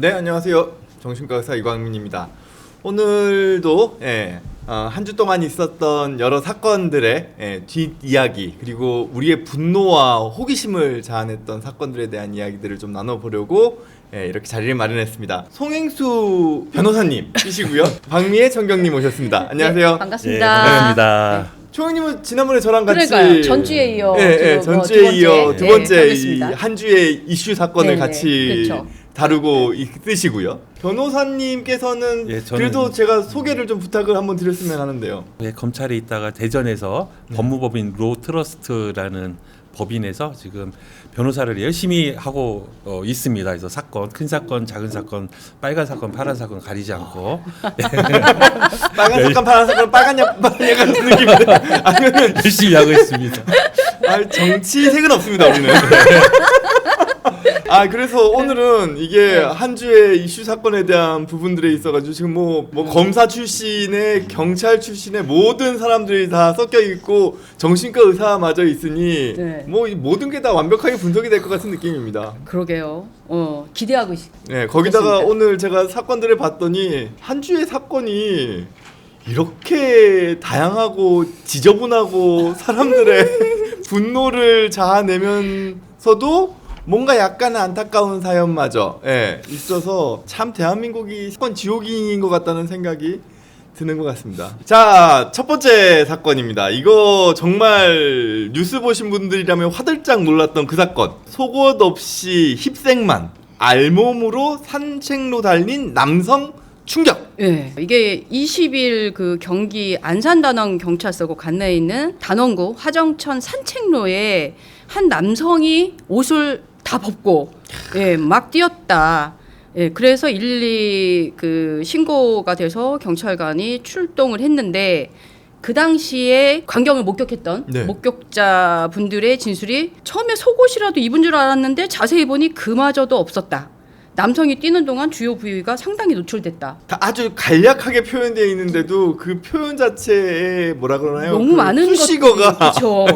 네, 안녕하세요. 정신과 의사 이광민입니다. 오늘도 한 주 동안 있었던 여러 사건들의 뒷이야기, 그리고 우리의 분노와 호기심을 자아냈던 사건들에 대한 이야기들을 좀 나눠보려고 이렇게 자리를 마련했습니다. 송행수 변호사님이시고요. 박미애 청경님 오셨습니다. 안녕하세요. 네, 반갑습니다. 반갑습니다. 초영님은 지난번에 저랑 같이 그러니까요. 전주에 이어 전주에 이어 두 번째 이 하겠습니다. 한 주의 이슈 사건을 네, 같이 그렇죠. 다루고 있으시고요. 변호사님께서는 예, 저는- 그래도 제가 소개를 좀 부탁을 한번 드렸으면 하는데요. 검찰에 있다가 대전에서 법무법인 로트러스트라는 법인에서 지금 변호사를 열심히 하고 있습니다. 그래서 사건, 큰 사건, 작은 사건, 빨간 사건, 파란 사건 가리지 않고 빨간 사건, 파란 사건, 빨간 약 같은 느낌인데 아니면 열심히 하고 있습니다. 정치색은 없습니다, 우리는. 그래서 오늘은 이게 한 주의 이슈 사건에 대한 부분들에 있어가지고 지금 뭐 검사 출신의 경찰 출신의 모든 사람들이 다 섞여 있고 정신과 의사마저 있으니 네. 뭐 이 모든 게 다 완벽하게 분석이 될 것 같은 느낌입니다. 그러게요. 기대하고 네, 거기다가 그렇습니다. 오늘 제가 사건들을 봤더니 한 주의 사건이 이렇게 다양하고 지저분하고 사람들의 분노를 자아내면서도 뭔가 약간 안타까운 사연마저 있어서 참 대한민국이 사건 지옥인 것 같다는 생각이 드는 것 같습니다. 자, 첫 번째 사건입니다. 이거 정말 뉴스 보신 분들이라면 화들짝 놀랐던 그 사건. 속옷 없이 힙색만 알몸으로 산책로 달린 남성 충격. 예. 이게 20일 그 경기 안산단원 경찰서고 관내에 있는 단원구 화정천 산책로에 한 남성이 옷을 다 벗고 막 뛰었다. 그래서 112 그 신고가 돼서 경찰관이 출동을 했는데 그 당시에 광경을 목격했던 목격자 분들의 진술이 처음에 속옷이라도 입은 줄 알았는데 자세히 보니 그마저도 없었다. 남성이 뛰는 동안 주요 부위가 상당히 노출됐다. 아주 간략하게 표현되어 있는데도 그 표현 자체에 뭐라 그러나요? 너무 많은 수식어가 그렇죠.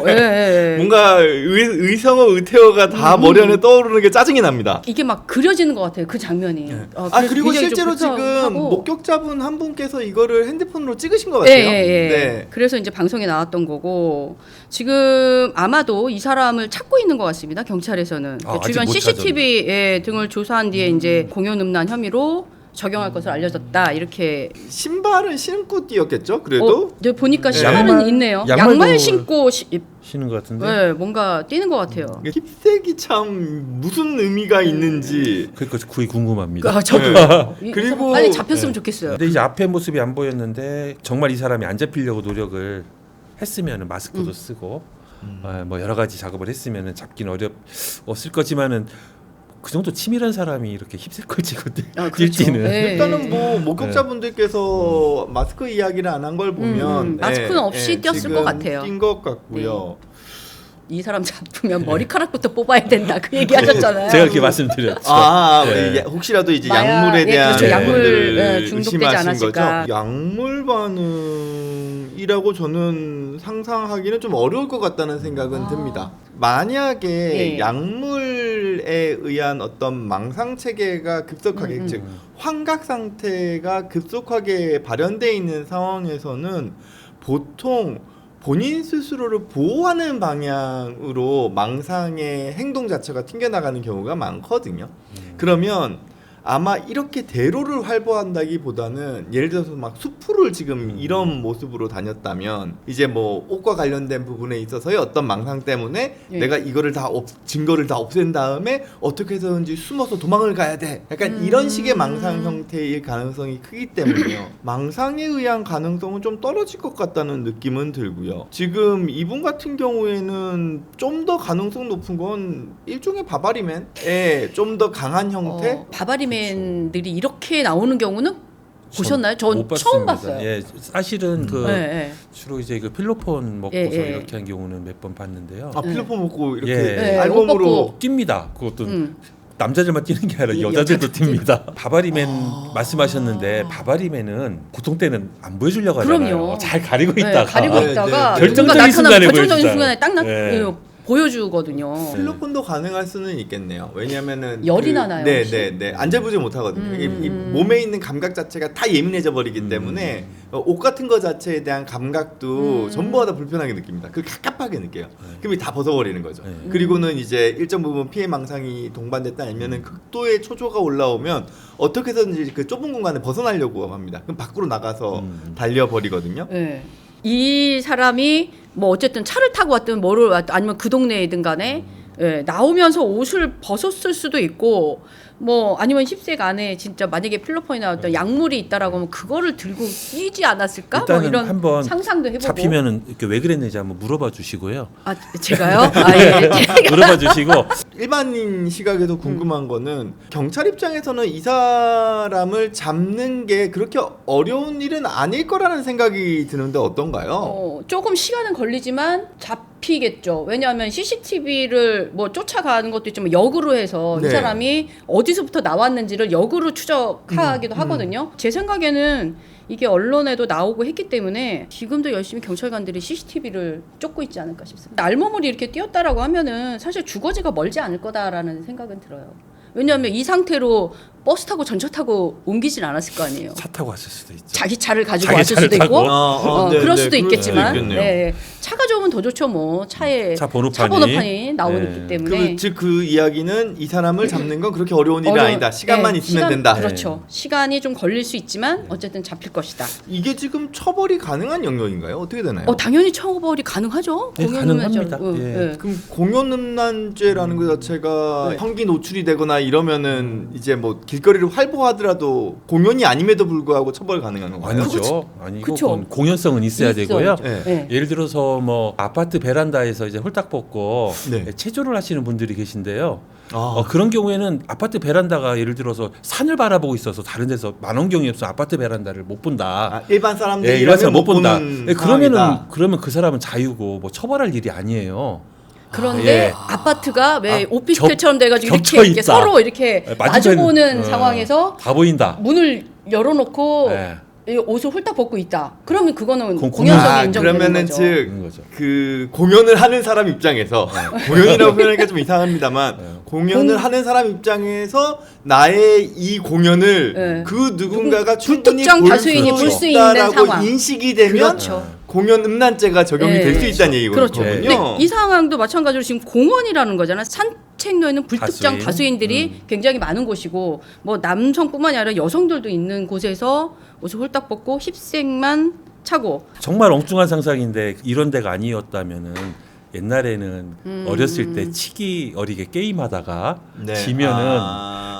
뭔가 의성어 의태어가 다 머리 안에 떠오르는 게 짜증이 납니다. 이게 막 그려지는 것 같아요. 그 장면이. 그리고 굉장히 좀 실제로 지금 불편하고. 목격자분 한 분께서 이거를 핸드폰으로 찍으신 것 같아요. 네. 그래서 이제 방송에 나왔던 거고 지금 아마도 이 사람을 찾고 있는 것 같습니다. 경찰에서는 주변 아직 못 CCTV 등을 조사한 뒤에 이제 공연음란 혐의로 적용할 것을 알려졌다. 이렇게 신발은 신고 뛰었겠죠? 그래도 보니까 신발은 있네요. 양말도 양말 신고 쉬는 것 같은데. 뭔가 뛰는 것 같아요. 힙색이 참 무슨 의미가 있는지. 그러니까 거의 궁금합니다. 저도 그리고 빨리 잡혔으면 좋겠어요. 근데 이제 앞에 모습이 안 보였는데 정말 이 사람이 안 잡히려고 노력을 했으면은 마스크도 쓰고 뭐 여러 가지 작업을 했으면은 잡기는 어려웠을 거지만은 그 정도 치밀한 사람이 이렇게 힙색 걸치고 뛸지는 일단은 뭐 목격자분들께서 마스크 이야기를 안 한 걸 보면 마스크는 없이 뛰었을 것 같아요. 뛴 것 같고요. 이 사람 잡으면 머리카락부터 뽑아야 된다. 그 얘기 하셨잖아요. 제가 그렇게 말씀드렸죠. 우리 혹시라도 이제 약물에 대한 그렇죠. 약물 부분들을 중독되지 의심하신 않았을까. 거죠. 약물 반응이라고 저는 상상하기는 좀 어려울 것 같다는 생각은 듭니다. 만약에 약물에 의한 어떤 망상 체계가 급속하게 즉 환각 상태가 급속하게 발현돼 있는 상황에서는 보통 본인 스스로를 보호하는 방향으로 망상의 행동 자체가 튕겨나가는 경우가 많거든요. 그러면 아마 이렇게 대로를 활보한다기보다는 예를 들어서 막 수풀을 지금 이런 모습으로 다녔다면 이제 뭐 옷과 관련된 부분에 있어서의 어떤 망상 때문에 내가 이거를 다 증거를 다 없앤 다음에 어떻게 해서든지 숨어서 도망을 가야 돼. 약간 이런 식의 망상 형태일 가능성이 크기 때문에요. 망상에 의한 가능성은 좀 떨어질 것 같다는 느낌은 들고요. 지금 이분 같은 경우에는 좀 더 가능성 높은 건 일종의 바바리맨의 좀 더 강한 형태? 바바리맨들이 이렇게 나오는 경우는 보셨나요? 전 처음 봤어요. 사실은 주로 이제 그 필로폰 먹고서 이렇게 한 경우는 몇 번 봤는데요. 필로폰 먹고 이렇게 옷 알몸으로 벗고. 뜁니다. 그것도 남자들만 뛰는 게 아니라 여자들도 뜁니다. 바바리맨 말씀하셨는데 바바리맨은 보통 때는 안 보여주려고 하잖아요. 그럼요. 잘 가리고 있다가 가리고 있다가 결정적인 순간에 보여주잖아요. 딱 보여주거든요. 필로폰도 가능할 수는 있겠네요. 왜냐하면은 열이 나나요, 혹시? 네네네. 안절부절 못하거든요. 이 음. 몸에 있는 감각 자체가 다 예민해져 버리기 때문에 옷 같은 거 자체에 대한 감각도 전부 다 불편하게 느낍니다. 그 갑갑하게 느껴요. 그럼 다 벗어버리는 거죠. 그리고는 이제 일정 부분 피해 망상이 동반됐다 아니면은 극도의 초조가 올라오면 어떻게 해서든지 그 좁은 공간에 벗어나려고 합니다. 그럼 밖으로 나가서 달려버리거든요. 네. 이 사람이 뭐 어쨌든 차를 타고 왔든 뭐를 왔든 아니면 그 동네이든 간에 예, 나오면서 옷을 벗었을 수도 있고 뭐 아니면 힙색 안에 진짜 만약에 필로폰이나 어떤 약물이 있다라고 하면 그거를 들고 뛰지 않았을까? 뭐 일단은 이런 한번 상상도 해보고. 잡히면은 이렇게 왜 그랬는지 한번 물어봐 주시고요. 아 제가요? 아 예. 물어봐 주시고 일반인 시각에서 궁금한 거는 경찰 입장에서는 이 사람을 잡는 게 그렇게 어려운 일은 아닐 거라는 생각이 드는데 어떤가요? 조금 시간은 걸리지만 잡히겠죠. 왜냐하면 CCTV를 뭐 쫓아가는 것도 있지만 역으로 해서 네. 이 사람이 어디서부터 나왔는지를 역으로 추적하기도 하거든요. 제 생각에는 이게 언론에도 나오고 했기 때문에 지금도 열심히 경찰관들이 CCTV를 쫓고 있지 않을까 싶습니다. 알몸을 이렇게 띄었다라고 하면은 사실 주거지가 멀지 않을 거다라는 생각은 들어요. 왜냐하면 이 상태로 버스 타고 전차 타고 옮기진 않았을 거 아니에요. 차 타고 왔을 수도 있죠. 자기 차를 가지고 자기 왔을 차를 수도 타고? 있고 네, 그럴 네, 수도 그럴 있겠지만 수도 있겠네요. 네, 차가 좋으면 더 좋죠. 뭐 차에 차 번호판이, 차 번호판이 나오기 네. 때문에 즉 그 이야기는 이 사람을 잡는 건 그렇게 어려운 일이 아니다. 시간만 있으면 된다. 그렇죠. 시간이 좀 걸릴 수 있지만 어쨌든 잡힐 것이다. 이게 지금 처벌이 가능한 영역인가요? 어떻게 되나요? 당연히 처벌이 가능하죠. 네, 가능합니다. 예. 그럼 공연음란죄라는 것 자체가 네. 형기 노출이 되거나 이러면은 이제 뭐 길거리를 활보하더라도 공연이 아님에도 불구하고 처벌 가능한 건가요? 아니죠. 아니고 그쵸. 그건 공연성은 있어야 있어요. 되고요. 네. 네. 예를 들어서 뭐 아파트 베란다에서 이제 홀딱 벗고 네. 체조를 하시는 분들이 계신데요. 아, 그런 경우에는 아파트 베란다가 예를 들어서 산을 바라보고 있어서 다른 데서 만원경이 없어 아파트 베란다를 못 본다. 일반 사람들이 예, 일반 사람 못 본다. 보는 예, 그러면은 상황이다. 그러면 그 사람은 자유고 뭐 처벌할 일이 아니에요. 그런데 예. 아파트가 왜 아, 오피스텔처럼 돼가지고 겹쳐 이렇게 있다. 서로 이렇게 예, 맞은편, 마주보는 상황에서 다 보인다. 문을 열어놓고 예. 이 옷을 홀딱 벗고 있다. 그러면 그거는 그건 공연성이 인정되는 그러면은 거죠. 그런 거죠. 그 공연을 하는 사람 입장에서 공연이라고 표현하기가 좀 이상합니다만 공연을 하는 사람 입장에서 나의 이 공연을 네. 그 누군가가 충분히 불특정 다수인이 볼 수 있는 있다라고 상황. 인식이 되면 그렇죠. 공연 음란죄가 적용이 네. 될 수 있다는 얘기거든요. 그렇죠. 근데 이 상황도 마찬가지로 지금 공원이라는 거잖아. 산책로에는 불특정 다수인? 다수인들이 굉장히 많은 곳이고 뭐 남성뿐만이 아니라 여성들도 있는 곳에서 옷을 홀딱 벗고 힙색만 차고 정말 엉뚱한 상상인데 이런 데가 아니었다면은 옛날에는 어렸을 때 치기 어리게 게임하다가 네.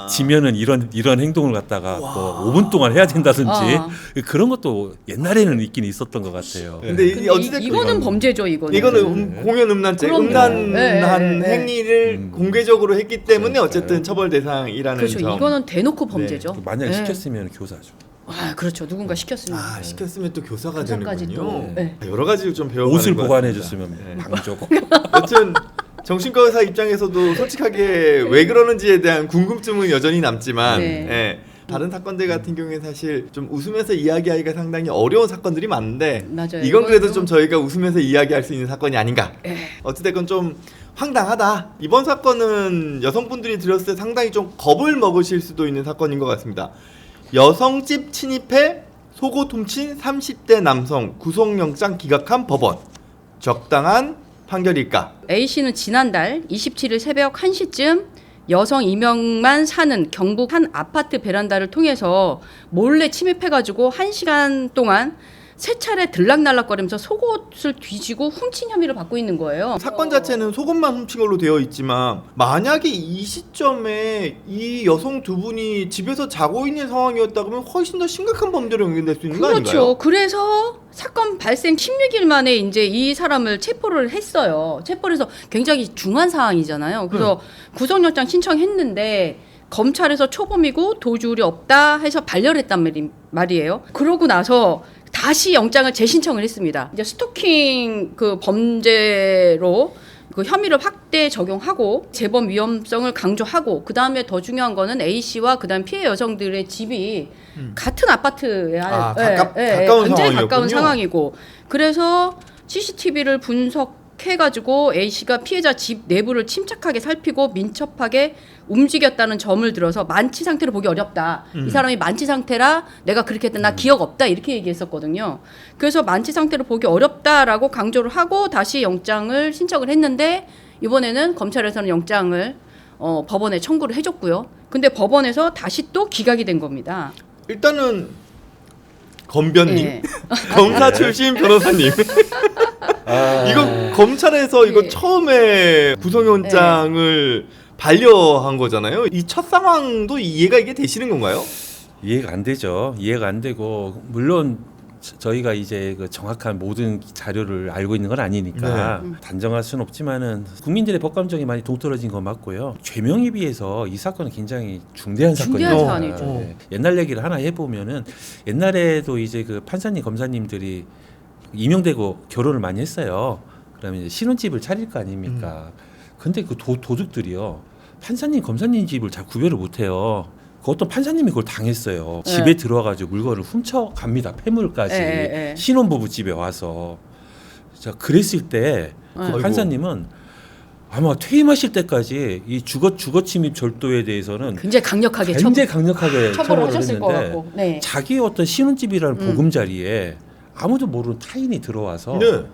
지면은 이런 행동을 갖다가 뭐 5분 동안 해야 된다든지 그런 것도 옛날에는 있긴 있었던 것 같아요. 근데 근데 어찌됐건 이거는 범죄죠. 이거는. 공연 음란죄, 그럼요. 음란한 네. 행위를 공개적으로 했기 때문에 그러니까요. 어쨌든 처벌 대상이라는 그렇죠. 점. 이거는 대놓고 범죄죠. 만약 네. 시켰으면 교사죠. 그렇죠. 누군가 시켰으면. 시켰으면 또 교사가 교사까지 되는군요. 또, 네. 여러 가지를 좀 배워가는 옷을 것 보관해 같습니다. 줬으면 네. 방조고. 여튼 정신과 의사 입장에서도 솔직하게 왜 그러는지에 대한 궁금증은 여전히 남지만 네. 예, 다른 사건들 같은 경우에 사실 좀 웃으면서 이야기하기가 상당히 어려운 사건들이 많은데 맞아요. 이건 그래도 이건 좀 저희가 웃으면서 이야기할 수 있는 사건이 아닌가. 예. 어찌됐건 좀 황당하다. 이번 사건은 여성분들이 들었을 때 상당히 좀 겁을 먹으실 수도 있는 사건인 것 같습니다. 여성집 침입해 속옷 훔친 30대 남성 구속영장 기각한 법원. 적당한 판결일까? A씨는 지난달 27일 새벽 1시쯤 여성 이명만 사는 경북 한 아파트 베란다를 통해서 몰래 침입해가지고 1시간 동안 세 차례 들락날락거리면서 속옷을 뒤지고 훔친 혐의를 받고 있는 거예요. 사건 자체는 속옷만 훔친 걸로 되어 있지만 만약에 이 시점에 이 여성 두 분이 집에서 자고 있는 상황이었다 그러면 훨씬 더 심각한 범죄로 연결될 수 있는 거 아닌가요? 그렇죠. 그래서 사건 발생 16일 만에 이제 이 사람을 체포를 했어요. 체포를 해서 굉장히 중한 상황이잖아요. 그래서 구속영장 신청했는데 검찰에서 초범이고 도주울이 없다 해서 반려했단 말이에요. 그러고 나서 다시 영장을 재신청을 했습니다. 이제 스토킹 그 범죄로 그 혐의를 확대 적용하고 재범 위험성을 강조하고 그 다음에 더 중요한 거는 A 씨와 그 다음 피해 여성들의 집이 같은 아파트에 가까운 굉장히 가까운 상황이었군요. 상황이고 그래서 CCTV를 분석해서 해가지고 A 씨가 피해자 집 내부를 침착하게 살피고 민첩하게 움직였다는 점을 들어서 만취 상태로 보기 어렵다. 이 사람이 만취 상태라 내가 그렇게 했다. 나 기억 없다. 이렇게 얘기했었거든요. 그래서 만취 상태로 보기 어렵다라고 강조를 하고 다시 영장을 신청을 했는데 이번에는 검찰에서는 영장을 법원에 청구를 해줬고요. 근데 법원에서 다시 또 기각이 된 겁니다. 일단은 검변님, 네. 검사 출신 변호사님. 이거 검찰에서 이거 네. 처음에 구속영장을 반려한 거잖아요. 이 첫 상황도 이해가 이게 되시는 건가요? 이해가 안 되죠. 이해가 안 되고 물론 저희가 이제 그 정확한 모든 자료를 알고 있는 건 아니니까 단정할 수는 없지만은 국민들의 법감정이 많이 동떨어진 건 맞고요. 죄명에 비해서 이 사건은 굉장히 중대한 중대한 사건이에요. 사안이죠. 네. 옛날 얘기를 하나 해보면은 옛날에도 이제 그 판사님 검사님들이 임용되고 결혼을 많이 했어요. 그러면 이제 신혼집을 차릴 거 아닙니까? 근데 그 도둑들이요 판사님 검사님 집을 잘 구별을 못해요. 그 어떤 판사님이 그걸 당했어요. 네. 집에 들어와가지고 물건을 훔쳐갑니다. 폐물까지. 네. 신혼부부 집에 와서. 자, 그랬을 때 그 아이고. 판사님은 아마 퇴임하실 때까지 이 주거 침입 절도에 대해서는 굉장히 강력하게 굉장히 강력하게 처벌을 처벌을 하셨을 것 했는데 같고. 네. 자기의 어떤 신혼집이라는 보금자리에 아무도 모르는 타인이 들어와서 네.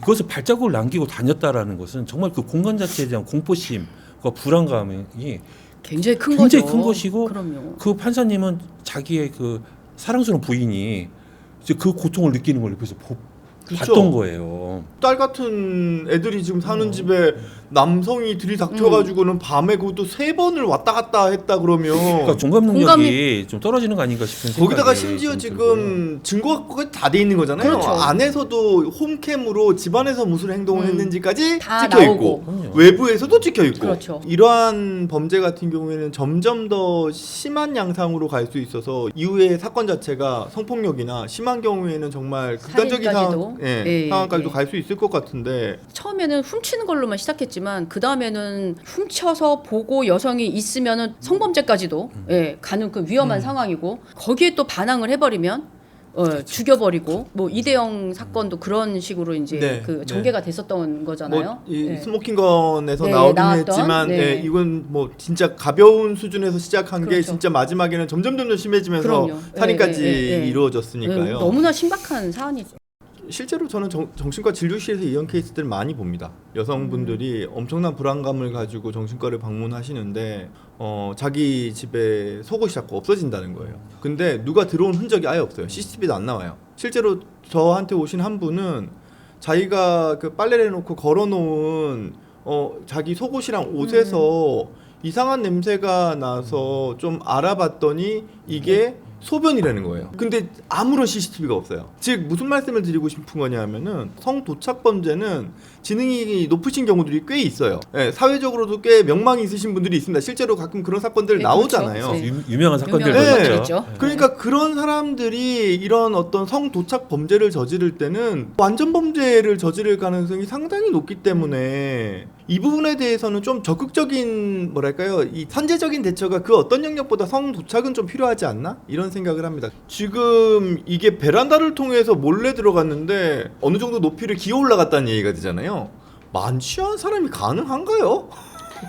이것을 발자국을 남기고 다녔다라는 것은 정말 그 공간 자체에 대한 공포심과 불안감이 굉장히 큰 굉장히 거죠. 큰 것이고 그럼요. 그 판사님은 자기의 그 사랑스러운 부인이 이제 그 고통을 느끼는 걸 옆에서 그쵸. 봤던 거예요. 딸 같은 애들이 지금 사는 집에 남성이 들이닥쳐가지고는 밤에 그것도 3번을 왔다 갔다 했다 그러면 그러니까 종감 능력이 좀 떨어지는 거 아닌가 싶은 생각이 거기다가 심지어 좀 지금 증거가 다 돼 있는 거잖아요. 그렇죠. 안에서도 홈캠으로 집안에서 무슨 행동을 했는지까지 다 찍혀 나오고. 있고 그럼요. 외부에서도 찍혀 있고 그렇죠. 이러한 범죄 같은 경우에는 점점 더 심한 양상으로 갈 수 있어서 이후에 사건 자체가 성폭력이나 심한 경우에는 정말 극단적인 살인까지도. 상황까지도 예. 갈 수 있을 것 같은데 처음에는 훔치는 걸로만 시작했지만 그 다음에는 훔쳐서 보고 여성이 있으면은 성범죄까지도 가는 그 위험한 상황이고 거기에 또 반항을 해버리면 죽여버리고 뭐 이대영 사건도 그런 식으로 이제 네, 그 전개가 됐었던 거잖아요. 이 네. 스모킹건에서 네, 나오긴 나왔던, 했지만 네. 이건 뭐 진짜 가벼운 수준에서 시작한 게 그렇죠. 진짜 마지막에는 점점 심해지면서 그럼요. 살인까지 네. 이루어졌으니까요. 너무나 신박한 사안이죠. 실제로 저는 정신과 진료실에서 이런 케이스들 많이 봅니다. 여성분들이 엄청난 불안감을 가지고 정신과를 방문하시는데 자기 집에 속옷이 자꾸 없어진다는 거예요. 근데 누가 들어온 흔적이 아예 없어요. CCTV도 안 나와요. 실제로 저한테 오신 한 분은 자기가 그 빨래를 해놓고 걸어놓은 자기 속옷이랑 옷에서 이상한 냄새가 나서 좀 알아봤더니 이게 소변이라는 거예요. 근데 아무런 CCTV가 없어요. 즉 무슨 말씀을 드리고 싶은 거냐면은 성도착 범죄는 지능이 높으신 경우들이 꽤 있어요. 네, 사회적으로도 꽤 명망이 있으신 분들이 있습니다. 실제로 가끔 그런 사건들 네, 나오잖아요. 그렇죠. 네. 유명한 사건들도 유명한 있죠. 사건들 있죠. 그러니까 그런 사람들이 이런 어떤 성도착 범죄를 저지를 때는 완전 범죄를 저지를 가능성이 상당히 높기 때문에 이 부분에 대해서는 좀 적극적인 뭐랄까요, 이 선제적인 대처가 그 어떤 영역보다 성도착은 좀 필요하지 않나? 이런 생각을 합니다. 지금 이게 베란다를 통해서 몰래 들어갔는데 어느 정도 높이를 기어 올라갔다는 얘기가 되잖아요. 만취한 사람이 가능한가요?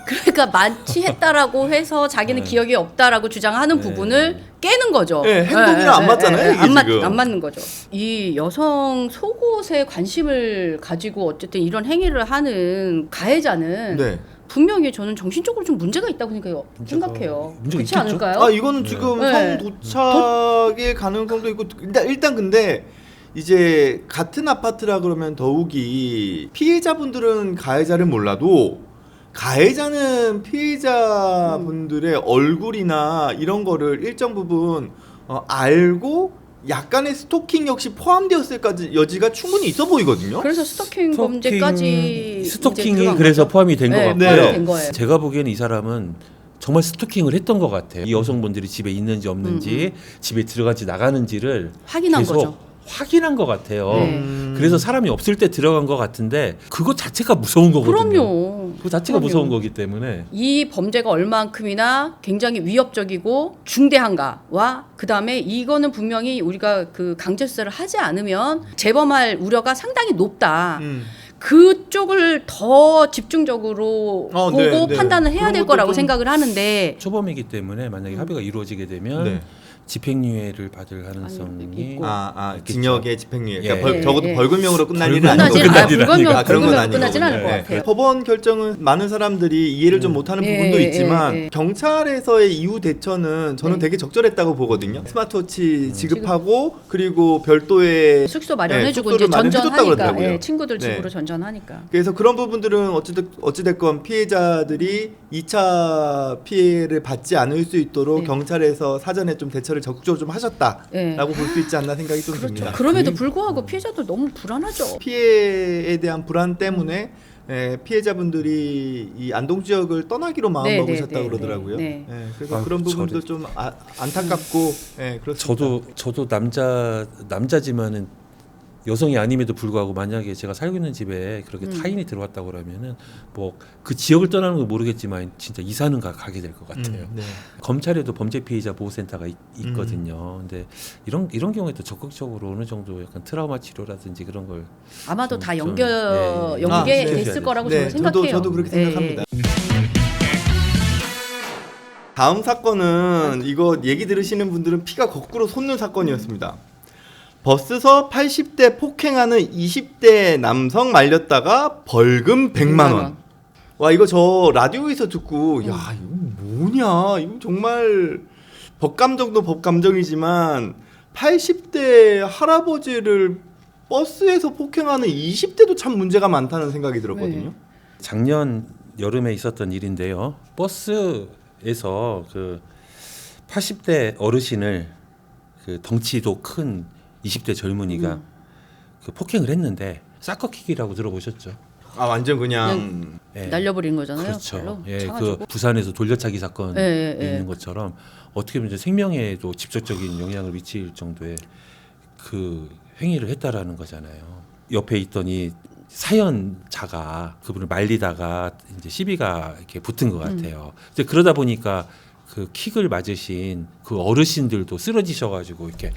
그러니까 만취했다라고 해서 자기는 기억이 없다라고 주장하는 부분을 깨는 거죠. 네, 행동이랑 안 맞잖아요, 이게 지금. 안 맞는 거죠. 이 여성 속옷에 관심을 가지고 어쨌든 이런 행위를 하는 가해자는 네. 분명히 저는 정신적으로 좀 문제가 있다고 생각해요. 문제가 그렇지 있겠죠? 않을까요? 이거는 지금 네. 성도착의 가능성도 있고 일단 근데 이제 같은 아파트라 그러면 더욱이 피해자분들은 가해자를 몰라도 가해자는 피해자분들의 얼굴이나 이런 거를 일정 부분 알고 약간의 스토킹 역시 포함되었을 여지가 충분히 있어 보이거든요. 그래서 스토킹 범죄까지 이제 스토킹이 들어간 그래서 거죠. 포함이 된 것 네, 같고요. 포함이 된 거예요. 제가 보기에는 이 사람은 정말 스토킹을 했던 것 같아요. 이 여성분들이 집에 있는지 없는지, 집에 들어간지 나가는지를 확인한 계속 거죠. 확인한 것 같아요. 네. 그래서 사람이 없을 때 들어간 것 같은데 그거 자체가 무서운 거거든요. 그럼요. 그거 자체가 그럼요. 무서운 거기 때문에 이 범죄가 얼만큼이나 굉장히 위협적이고 중대한가와 그 다음에 이거는 분명히 우리가 그 강제 수사를 하지 않으면 재범할 우려가 상당히 높다. 그쪽을 더 집중적으로 보고 네, 네. 판단을 해야 그런 될 것도 거라고 좀- 생각을 하는데 초범이기 때문에 만약에 합의가 이루어지게 되면 네. 집행유예를 받을 가능성이 있고. 아 있겠죠. 징역의 집행유예. 그러니까 예. 적어도 예. 벌금형으로 끝날 일은 벌금은 아니고. 불금형 건 아니고. 끝나진 않을 것 네. 같아요. 법원 결정은 많은 사람들이 이해를 좀 못하는 예, 부분도 예, 있지만 예. 경찰에서의 이후 대처는 저는 네. 되게 적절했다고 보거든요. 스마트워치 지급하고 그리고 별도의 숙소 마련해주고 이제 숙소를 마련해줬다고 전전하니까 그러더라고요. 예, 친구들 네. 집으로 전전하니까. 그래서 그런 부분들은 어찌됐건 피해자들이 2차 피해를 받지 않을 수 있도록 네. 경찰에서 사전에 좀 대처를 적극적으로 좀 하셨다라고 예. 볼 수 있지 않나 생각이 좀 그렇죠. 듭니다. 그럼에도 불구하고 피해자들 너무 불안하죠. 피해에 대한 불안 때문에 피해자분들이 이 안동 지역을 떠나기로 마음 네, 먹으셨다고 네, 그러더라고요. 네, 그래서 아, 그런 부분도 저를- 좀 안타깝고 그렇습니다. 저도 남자지만은 여성이 아님에도 불구하고 만약에 제가 살고 있는 집에 그렇게 타인이 들어왔다고 그러면은 뭐 그 지역을 떠나는 건 모르겠지만 진짜 이사는 가게 될 것 같아요. 네. 검찰에도 범죄 피해자 보호센터가 있거든요. 근데 이런 경우에도 적극적으로 어느 정도 약간 트라우마 치료라든지 그런 걸 아마도 좀- 다 좀, 연계됐을 네. 거라고 네, 저는 생각해요. 저도 그렇게 예, 생각합니다. 다음 사건은 이거 얘기 들으시는 분들은 피가 거꾸로 솟는 사건이었습니다. 버스서 80대 폭행하는 20대 남성 말렸다가 벌금 100만 원. 와 이거 저 라디오에서 듣고 야 이거 뭐냐 이거 정말 법감정도 법감정이지만 80대 할아버지를 버스에서 폭행하는 20대도 참 문제가 많다는 생각이 들었거든요. 작년 여름에 있었던 일인데요. 버스에서 그 80대 어르신을 그 덩치도 큰 20대 젊은이가 그 폭행을 했는데 사커킥이라고 들어보셨죠? 아 완전 그냥 예. 날려버린 거잖아요. 그렇죠. 발로 예, 차가지고. 그 부산에서 돌려차기 사건이 예, 예, 예. 있는 것처럼 어떻게 보면 이제 생명에도 직접적인 영향을 미칠 정도의 그 행위를 했다라는 거잖아요. 옆에 있던 이 사연자가 그분을 말리다가 이제 시비가 이렇게 붙은 것 같아요. 이제 그러다 보니까 그 킥을 맞으신 그 어르신들도 쓰러지셔가지고 이렇게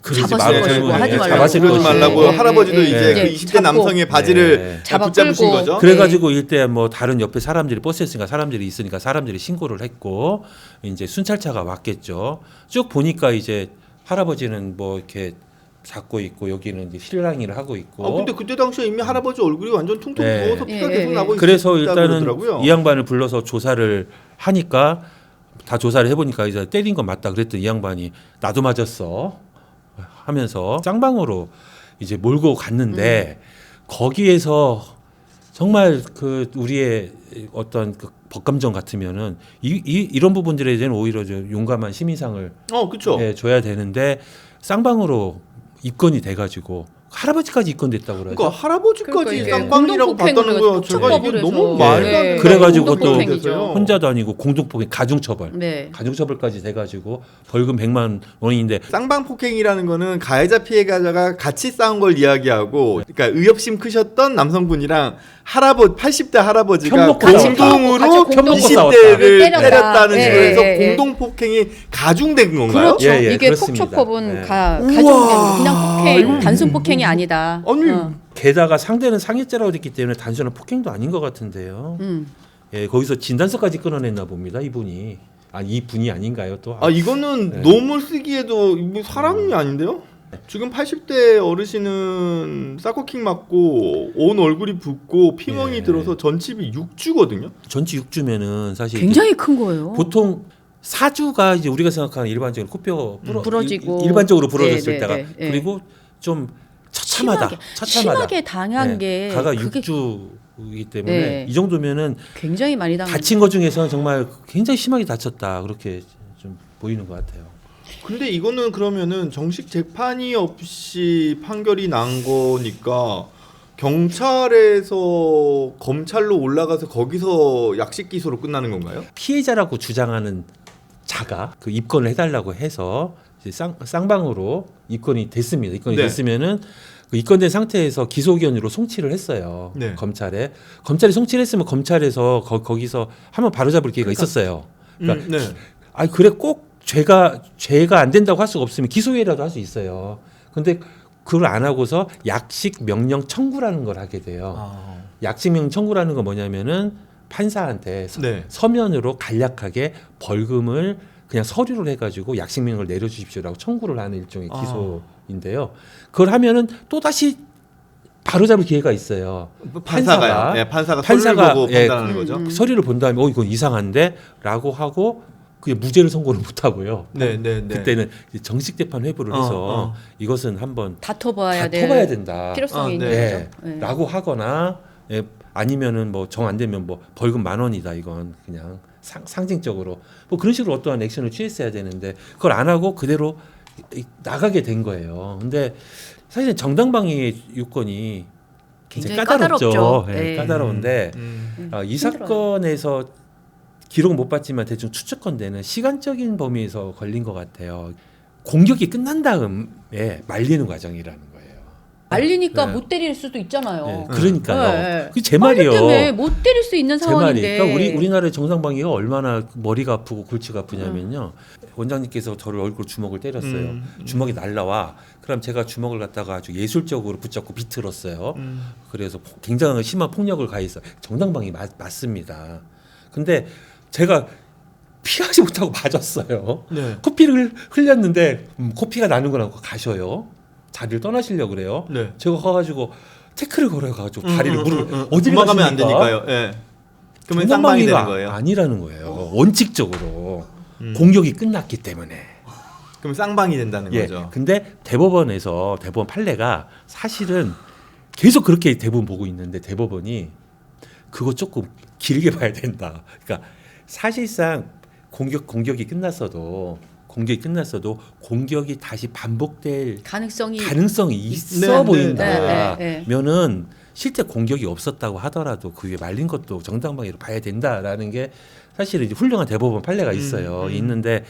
그러지 잡았을 말고 것이고 하지 말라고. 잡았을 그러지 것이고. 말라고 예, 할아버지도 예, 이제 예. 그 20대 잡고. 남성의 바지를 잡아 붙잡으신 끌고. 거죠. 그래가지고 일대 뭐 다른 옆에 사람들이 버스였으니까 사람들이 있으니까 사람들이 신고를 했고 이제 순찰차가 왔겠죠. 쭉 보니까 이제 할아버지는 뭐 이렇게 잡고 있고 여기는 이제 실랑이를 하고 있고. 아 근데 그때 당시에 이미 할아버지 얼굴이 완전 퉁퉁 네. 부어서 피가 예, 계속 예, 나고 그래서 있었다고 일단은 그러더라고요. 이 양반을 불러서 조사를 하니까 다 조사를 해보니까 이제 때린 건 맞다 그랬더니 이 양반이 나도 맞았어 하면서 쌍방으로 이제 몰고 갔는데 거기에서 정말 그 우리의 어떤 그 법감정 같으면은 이런 부분들에 대해서는 오히려 좀 용감한 시민상을 그렇죠. 예, 줘야 되는데 쌍방으로 입건이 돼가지고 할아버지까지 입건됐다고 그러죠. 그러니까 할아버지까지 그러니까 이게 쌍방이라고 봤다는 거야. 공동폭행을 제가 이게 촉법을 너무 해서. 말도 안 네. 되는 그래가지고 또 공동폭행이죠. 혼자도 아니고 공동폭행 가중처벌. 네. 가중처벌까지 돼가지고 벌금 100만 원인데 쌍방 폭행이라는 거는 가해자 피해자가 같이 싸운 걸 이야기하고, 그러니까 의협심 크셨던 남성분이랑 80대 할아버지가 편 먹고 공동으로 싸웠다. 편 먹고 20대를 때렸다. 때렸다는 예, 식으로 해서 예, 예. 공동 폭행이 가중된 건가요? 그렇죠. 예, 예, 이게 그렇습니다. 폭초법은 예. 가중된 거. 그냥 폭행, 단순 폭행이 아니다. 아니, 게다가 상대는 상해죄라고 됐기 때문에 단순한 폭행도 아닌 것 같은데요. 예, 거기서 진단서까지 끊어냈나 봅니다. 이분이. 이분이 아닌가요 또? 이거는 네. 노물 쓰기에도 이거 사람이 아닌데요? 지금 80대 어르신은 사커킥 맞고 온 얼굴이 붓고 피멍이 예. 들어서 전칩이 6주거든요. 전치 6주면은 사실 굉장히 큰 거예요. 보통 사주가 이제 우리가 생각하는 일반적인 코뼈 부러지고. 일반적으로 부러졌을 네, 때가 네, 네. 그리고 좀 처참하다. 심하게 당한 네. 게 가가 그게 6주이기 때문에 네. 이 정도면은 굉장히 많이 당한. 다친 것 중에서는 정말 굉장히 심하게 다쳤다 그렇게 좀 보이는 것 같아요. 근데 이거는 그러면은 정식 재판이 없이 판결이 난 거니까 경찰에서 검찰로 올라가서 거기서 약식 기소로 끝나는 건가요? 피해자라고 주장하는 자가 그 입건을 해달라고 해서 이제 쌍방으로 입건이 됐습니다. 입건이 네. 됐으면은 그 입건된 상태에서 기소견으로 송치를 했어요. 네. 검찰에 송치를 했으면 검찰에서 거기서 한번 바로잡을 기회가 있었어요. 그러니까 네. 그래 꼭 죄가 안 된다고 할 수가 없으면 기소회라도 할 수 있어요. 근데 그걸 안 하고서 약식 명령 청구라는 걸 하게 돼요. 아. 약식 명령 청구라는 건 뭐냐면은 판사한테 네. 서면으로 간략하게 벌금을 그냥 서류를 해가지고 약식 명령을 내려주십시오라고 청구를 하는 일종의 아. 기소인데요. 그걸 하면은 또 다시 바로잡을 기회가 있어요. 판사가요. 네, 판사가 판사가, 서류를 보고 예, 판단하는 거죠. 서류를 본 다음에 이건 이상한데라고 하고 그게 무죄를 선고를 못 하고요. 네, 네, 네. 그때는 이제 정식 재판 회부를 해서 이것은 한번 다퉈봐야 될 다퉈봐야 된다. 필요성이 아, 있는 네. 거죠. 네. 라고 하거나 예, 아니면은 뭐 정 안 되면 뭐 벌금 10,000원이다 이건 그냥 상징적으로 뭐 그런 식으로 어떠한 액션을 취했어야 되는데 그걸 안 하고 그대로 나가게 된 거예요. 근데 사실은 정당방위의 요건이 굉장히 굉장히 까다롭죠. 까다롭죠. 예, 네. 까다로운데 이 힘들어요. 사건에서 기록은 못 봤지만 대충 추측컨대는 시간적인 범위에서 걸린 것 같아요. 공격이 끝난 다음에 말리는 과정이라는 거예요. 말리니까 네. 못 때릴 수도 있잖아요. 네, 그러니까요. 네. 그게 제 빨리 말이에요. 때문에 못 때릴 수 있는 제 말이. 상황인데. 그러니까 우리나라의 정상방위가 얼마나 머리가 아프고 골치가 아프냐면요. 원장님께서 저를 얼굴 주먹을 때렸어요. 주먹이 날라와. 그럼 제가 주먹을 갖다가 아주 예술적으로 붙잡고 비틀었어요. 그래서 굉장히 심한 폭력을 가했어요. 정당방위 맞습니다. 근데 제가 피하지 못하고 맞았어요. 네. 코피를 흘렸는데 코피가 나는 거라고 가셔요. 자리를 떠나시려고 그래요. 네. 제가 가가지고 태클을 걸어가지고 다리를 무릎 어디를 도망가면 안 가십니까? 되니까요. 예. 그러면 쌍방이 되는 거예요. 아니라는 거예요. 원칙적으로 공격이 끝났기 때문에. 그럼 쌍방이 된다는 예. 거죠. 근데 대법원 판례가 사실은 계속 그렇게 대부분 보고 있는데 대법원이 그거 조금 길게 봐야 된다. 그러니까 사실상 공격이 끝났어도 공격이 다시 반복될 가능성이 있어 네, 보인다면은 실제 공격이 없었다고 하더라도 그 위에 말린 것도 정당방위로 봐야 된다라는 게 사실은 이제 훌륭한 대법원 판례가 있어요. 있는데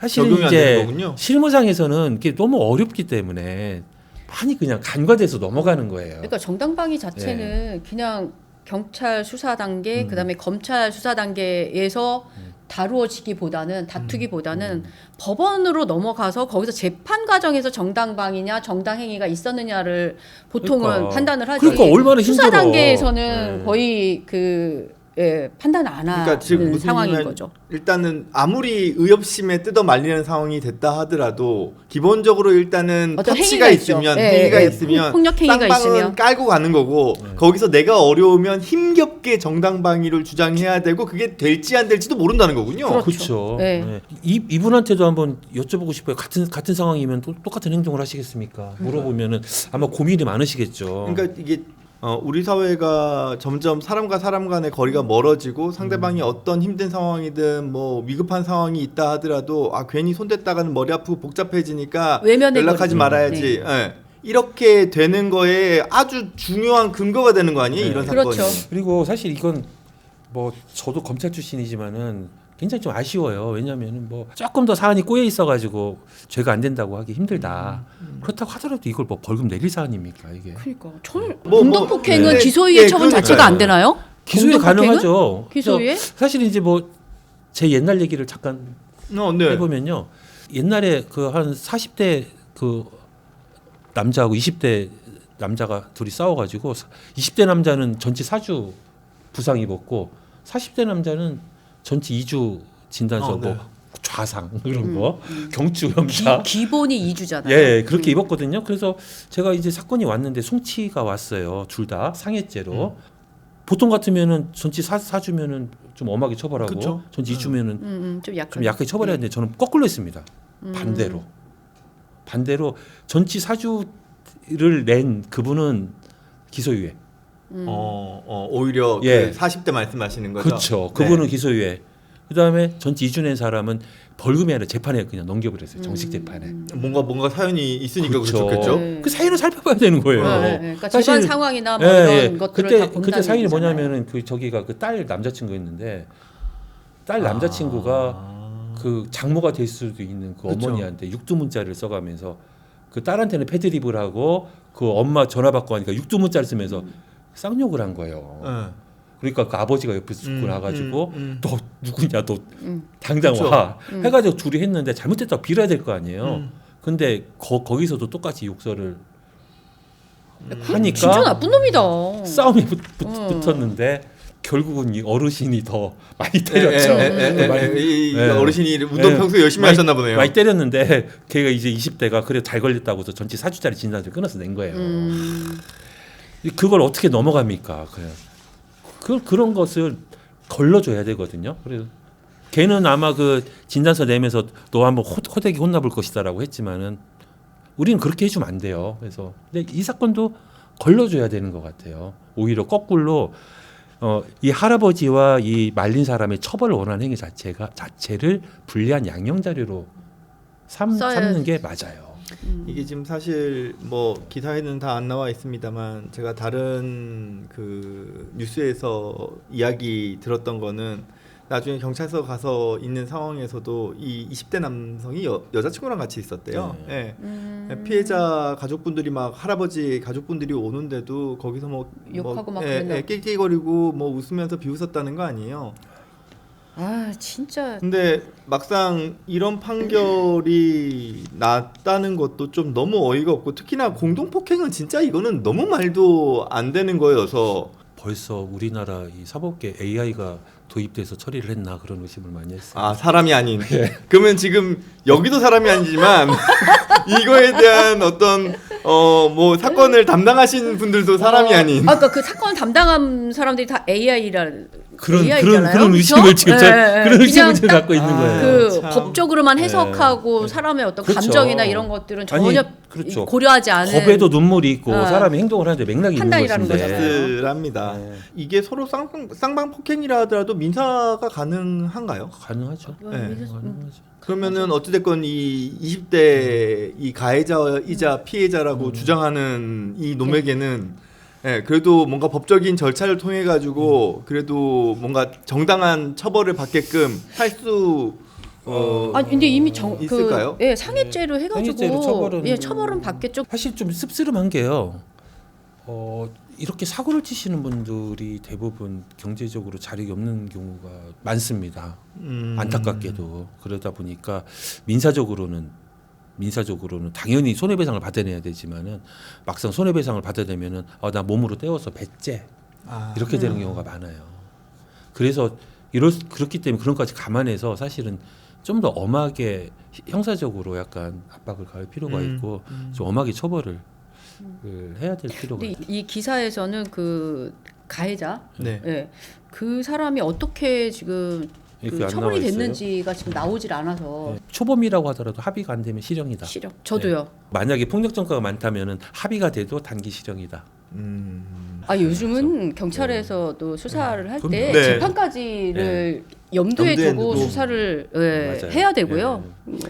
사실은 적용이 안 되는 이제 거군요. 실무상에서는 이게 너무 어렵기 때문에 많이 그냥 간과돼서 넘어가는 거예요. 그러니까 정당방위 자체는 그냥 경찰 수사 단계, 그다음에 검찰 수사 단계에서 다투기보다는 법원으로 넘어가서 거기서 재판 과정에서 정당방위냐 정당행위가 있었느냐를 보통은 그러니까. 판단을 하지. 그러니까 얼마나 수사 힘들어. 단계에서는 네. 거의 판단 안 하는 그러니까 지금 무슨 상황인 얘기냐면 거죠. 일단은 아무리 의협심에 뜯어 말리는 상황이 됐다 하더라도 기본적으로 일단은 어떤 터치가 행위가 있죠. 있으면 예, 행위가 예. 있으면 폭력 행위가 쌍방은 있으면. 깔고 가는 거고 거기서 내가 어려우면 힘겹게 정당방위를 주장해야 되고 그게 될지 안 될지도 모른다는 거군요. 그렇죠. 그렇죠. 네. 네. 이분한테도 한번 여쭤보고 싶어요. 같은 상황이면 똑같은 행동을 하시겠습니까? 물어보면은 아마 고민이 많으시겠죠. 그러니까 이게 우리 사회가 점점 사람과 사람 간의 거리가 멀어지고 상대방이 어떤 힘든 상황이든 뭐 위급한 상황이 있다 하더라도 괜히 손댔다가는 머리 아프고 복잡해지니까 외면해 연락하지 버리죠. 말아야지. 예. 이렇게 되는 거에 아주 중요한 근거가 되는 거 아니에요? 네. 이런 그렇죠. 사건이. 그리고 사실 이건 뭐 저도 검찰 출신이지만은 굉장히 좀 아쉬워요. 왜냐하면은 뭐 조금 더 사안이 꼬여 있어가지고 죄가 안 된다고 하기 힘들다. 그렇다고 하더라도 이걸 뭐 벌금 내릴 사안입니까 이게? 그러니까 저는 뭐, 공동폭행은 네. 기소유예 네, 처분 자체가 안 되나요? 기소유예 공동폭행은? 가능하죠. 기소유예? 그래서 사실 이제 뭐 제 옛날 얘기를 잠깐 네. 해보면요. 옛날에 그 한 40대 그 남자하고 20대 남자가 둘이 싸워가지고 20대 남자는 전치 4주 부상 입었고 40대 남자는 전치 2주 진단서 네. 뭐 좌상 이런 거 경추 염사 기본이 2주잖아요. 예 그렇게 입었거든요. 그래서 제가 이제 사건이 왔는데 송치가 왔어요. 둘 다 상해죄로. 보통 같으면은 전치 4주면은 좀 엄하게 처벌하고 그쵸. 전치 2주면은 좀 약간. 좀 약하게 처벌해야 되는데 저는 거꾸로 했습니다. 반대로 전치 4주를 낸 그분은 기소유예. 오히려 예. 그 40대 말씀하시는 거죠. 그렇죠. 그분은 기소유예. 그다음에 전치 2주 낸 사람은 벌금이 아니라 재판에 그냥 넘겨버렸어요. 정식 재판에. 뭔가 사연이 있으니까 그렇죠. 그렇겠죠. 네. 그 사연을 살펴봐야 되는 거예요. 그러니까 사실- 재반 상황이나 뭐 예, 이런 예. 것들을 다 본다는 그때 사연이 얘기잖아요. 뭐냐면은 그 저기가 그 딸 남자친구였는데 딸 남자친구가 그 장모가 될 수도 있는 그 그쵸. 어머니한테 육두문자를 써가면서 그 딸한테는 패드립을 하고 그 엄마 전화 받고 하니까 육두문자를 쓰면서 쌍욕을 한 거예요. 예. 그러니까 그 아버지가 옆에서 죽고 나가지고 너 누구냐 너 음. 당장 그쵸. 와 해가지고 둘이 했는데 잘못했다고 빌어야 될 거 아니에요. 근데 거기서도 똑같이 욕설을 하니까 진짜 나쁜 놈이다. 싸움이 붙었는데 결국은 이 어르신이 더 많이 때렸죠. 이 예. 어르신이 운동 예. 평소에 열심히 많이- 하셨나 보네요. 많이 때렸는데 걔가 이제 20대가 그래 잘 걸렸다고 해서 전치 4주짜리 진단을 끊어서 낸 거예요. 그걸 어떻게 넘어갑니까? 그런 것을 걸러줘야 되거든요. 그래서 걔는 아마 그 진단서 내면서 너 한번 호되게 혼나볼 것이다라고 했지만은 우리는 그렇게 해주면 안 돼요. 그래서 근데 이 사건도 걸러줘야 되는 것 같아요. 오히려 거꾸로 이 할아버지와 이 말린 사람의 처벌을 원하는 행위 자체를 불리한 양형 자료로 삼는 게 맞아요. 이게 지금 사실 뭐 기사에는 다 안 나와 있습니다만 제가 다른 그 뉴스에서 이야기 들었던 거는 나중에 경찰서 가서 있는 상황에서도 이 20대 남성이 여자친구랑 같이 있었대요. 예. 피해자 가족분들이 막 할아버지 가족분들이 오는데도 거기서 뭐 욕하고 막 예, 그랬나? 예, 낄낄거리고 뭐 웃으면서 비웃었다는 거 아니에요. 아 진짜 근데 막상 이런 판결이 났다는 것도 좀 너무 어이가 없고 특히나 공동폭행은 진짜 이거는 너무 말도 안 되는 거여서 벌써 우리나라 이 사법계 AI가 도입돼서 처리를 했나 그런 의심을 많이 했어요. 아 사람이 아닌 그러면 지금 여기도 사람이 아니지만 이거에 대한 어떤 뭐 사건을 담당하신 분들도 사람이 아닌 아까 그 사건 담당한 사람들이 다 AI라는 그런 의심을 지금 그런 의심을 지금 갖고 있는 거예요. 그 참. 법적으로만 해석하고 사람의 어떤 그렇죠. 감정이나 이런 것들은 전혀 그렇죠. 고려하지 않은 법에도 눈물이 있고 어. 사람이 행동을 하는데 맥락이 있는 판단이라는 것인데 거잖아요. 합니다. 네. 이게 서로 쌍방 폭행이라 하더라도 민사가 가능한가요? 가능하죠. 네. 가능하죠. 그러면은 어찌됐건 이 20대 이 가해자이자 피해자라고 주장하는 이 놈에게는 예, 그래도 뭔가 법적인 절차를 통해 가지고 그래도 뭔가 정당한 처벌을 받게끔 할수 아니 근데 이미 있을까요? 예, 상해죄로 해가지고 상해죄로 처벌은 받겠죠. 사실 좀 씁쓸한 게요. 이렇게 사고를 치시는 분들이 대부분 경제적으로 자력이 없는 경우가 많습니다. 안타깝게도 그러다 보니까 민사적으로는 당연히 손해배상을 받아내야 되지만은 막상 손해배상을 받아내면은 나 몸으로 때워서 배째 이렇게 되는 경우가 많아요. 그래서 그렇기 때문에 그런 것까지 감안해서 사실은 좀 더 엄하게 형사적으로 약간 압박을 가할 필요가 있고 좀 엄하게 처벌을 해야 될 필요가 근데 있어요. 이 기사에서는 그 가해자, 네. 예, 그 사람이 어떻게 지금 그게 그 안 처벌이 나와 있어요? 됐는지가 지금 나오질 않아서 초범이라고 하더라도 합의가 안 되면 실형이다. 실형. 저도요. 만약에 폭력 전과가 많다면은 합의가 돼도 단기 실형이다. 아 요즘은 경찰에서도 수사를 할 때 그럼요. 네. 재판까지를 염두에 염두에 두고 두고. 수사를 맞아요. 해야 되고요.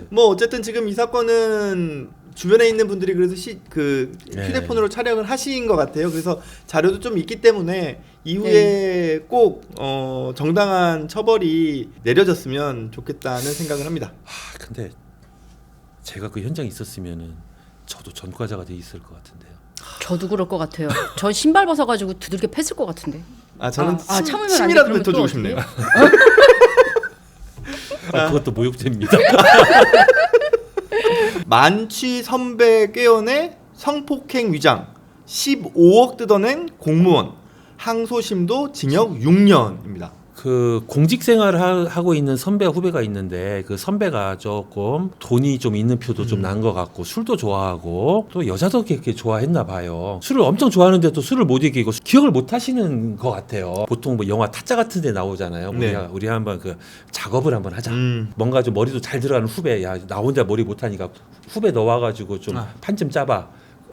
뭐 어쨌든 지금 이 사건은 주변에 있는 분들이 그래서 네. 휴대폰으로 촬영을 하신 것 같아요. 그래서 자료도 좀 있기 때문에 이후에 꼭 정당한 처벌이 내려졌으면 좋겠다는 생각을 합니다. 근데 제가 그 현장에 있었으면은 저도 전과자가 돼 있을 것 같은데요. 저도 그럴 것 같아요. 저 신발 벗어가지고 두들겨 팼을 것 같은데. 저는 참으면 안 돼. 침이라도 그러면 또 뱉어주고 어떻게 싶네요. 그것도 모욕죄입니다. 만취 선배 꾀어내 성폭행 위장 15억 뜯어낸 공무원 항소심도 징역 6년입니다. 그 공직 생활을 하고 있는 선배 후배가 있는데 그 선배가 조금 돈이 좀 있는 표도 좀 난 것 같고 술도 좋아하고 또 여자도 이렇게 좋아했나 봐요. 술을 엄청 좋아하는데 또 술을 못 이기고 기억을 못 하시는 것 같아요. 보통 뭐 영화 타짜 같은 데 나오잖아요. 네. 우리 한번 그 작업을 한번 하자. 뭔가 좀 머리도 잘 들어가는 후배. 야, 나 혼자 머리 못 하니까 후배 너 와가지고 좀 판 좀 짜봐.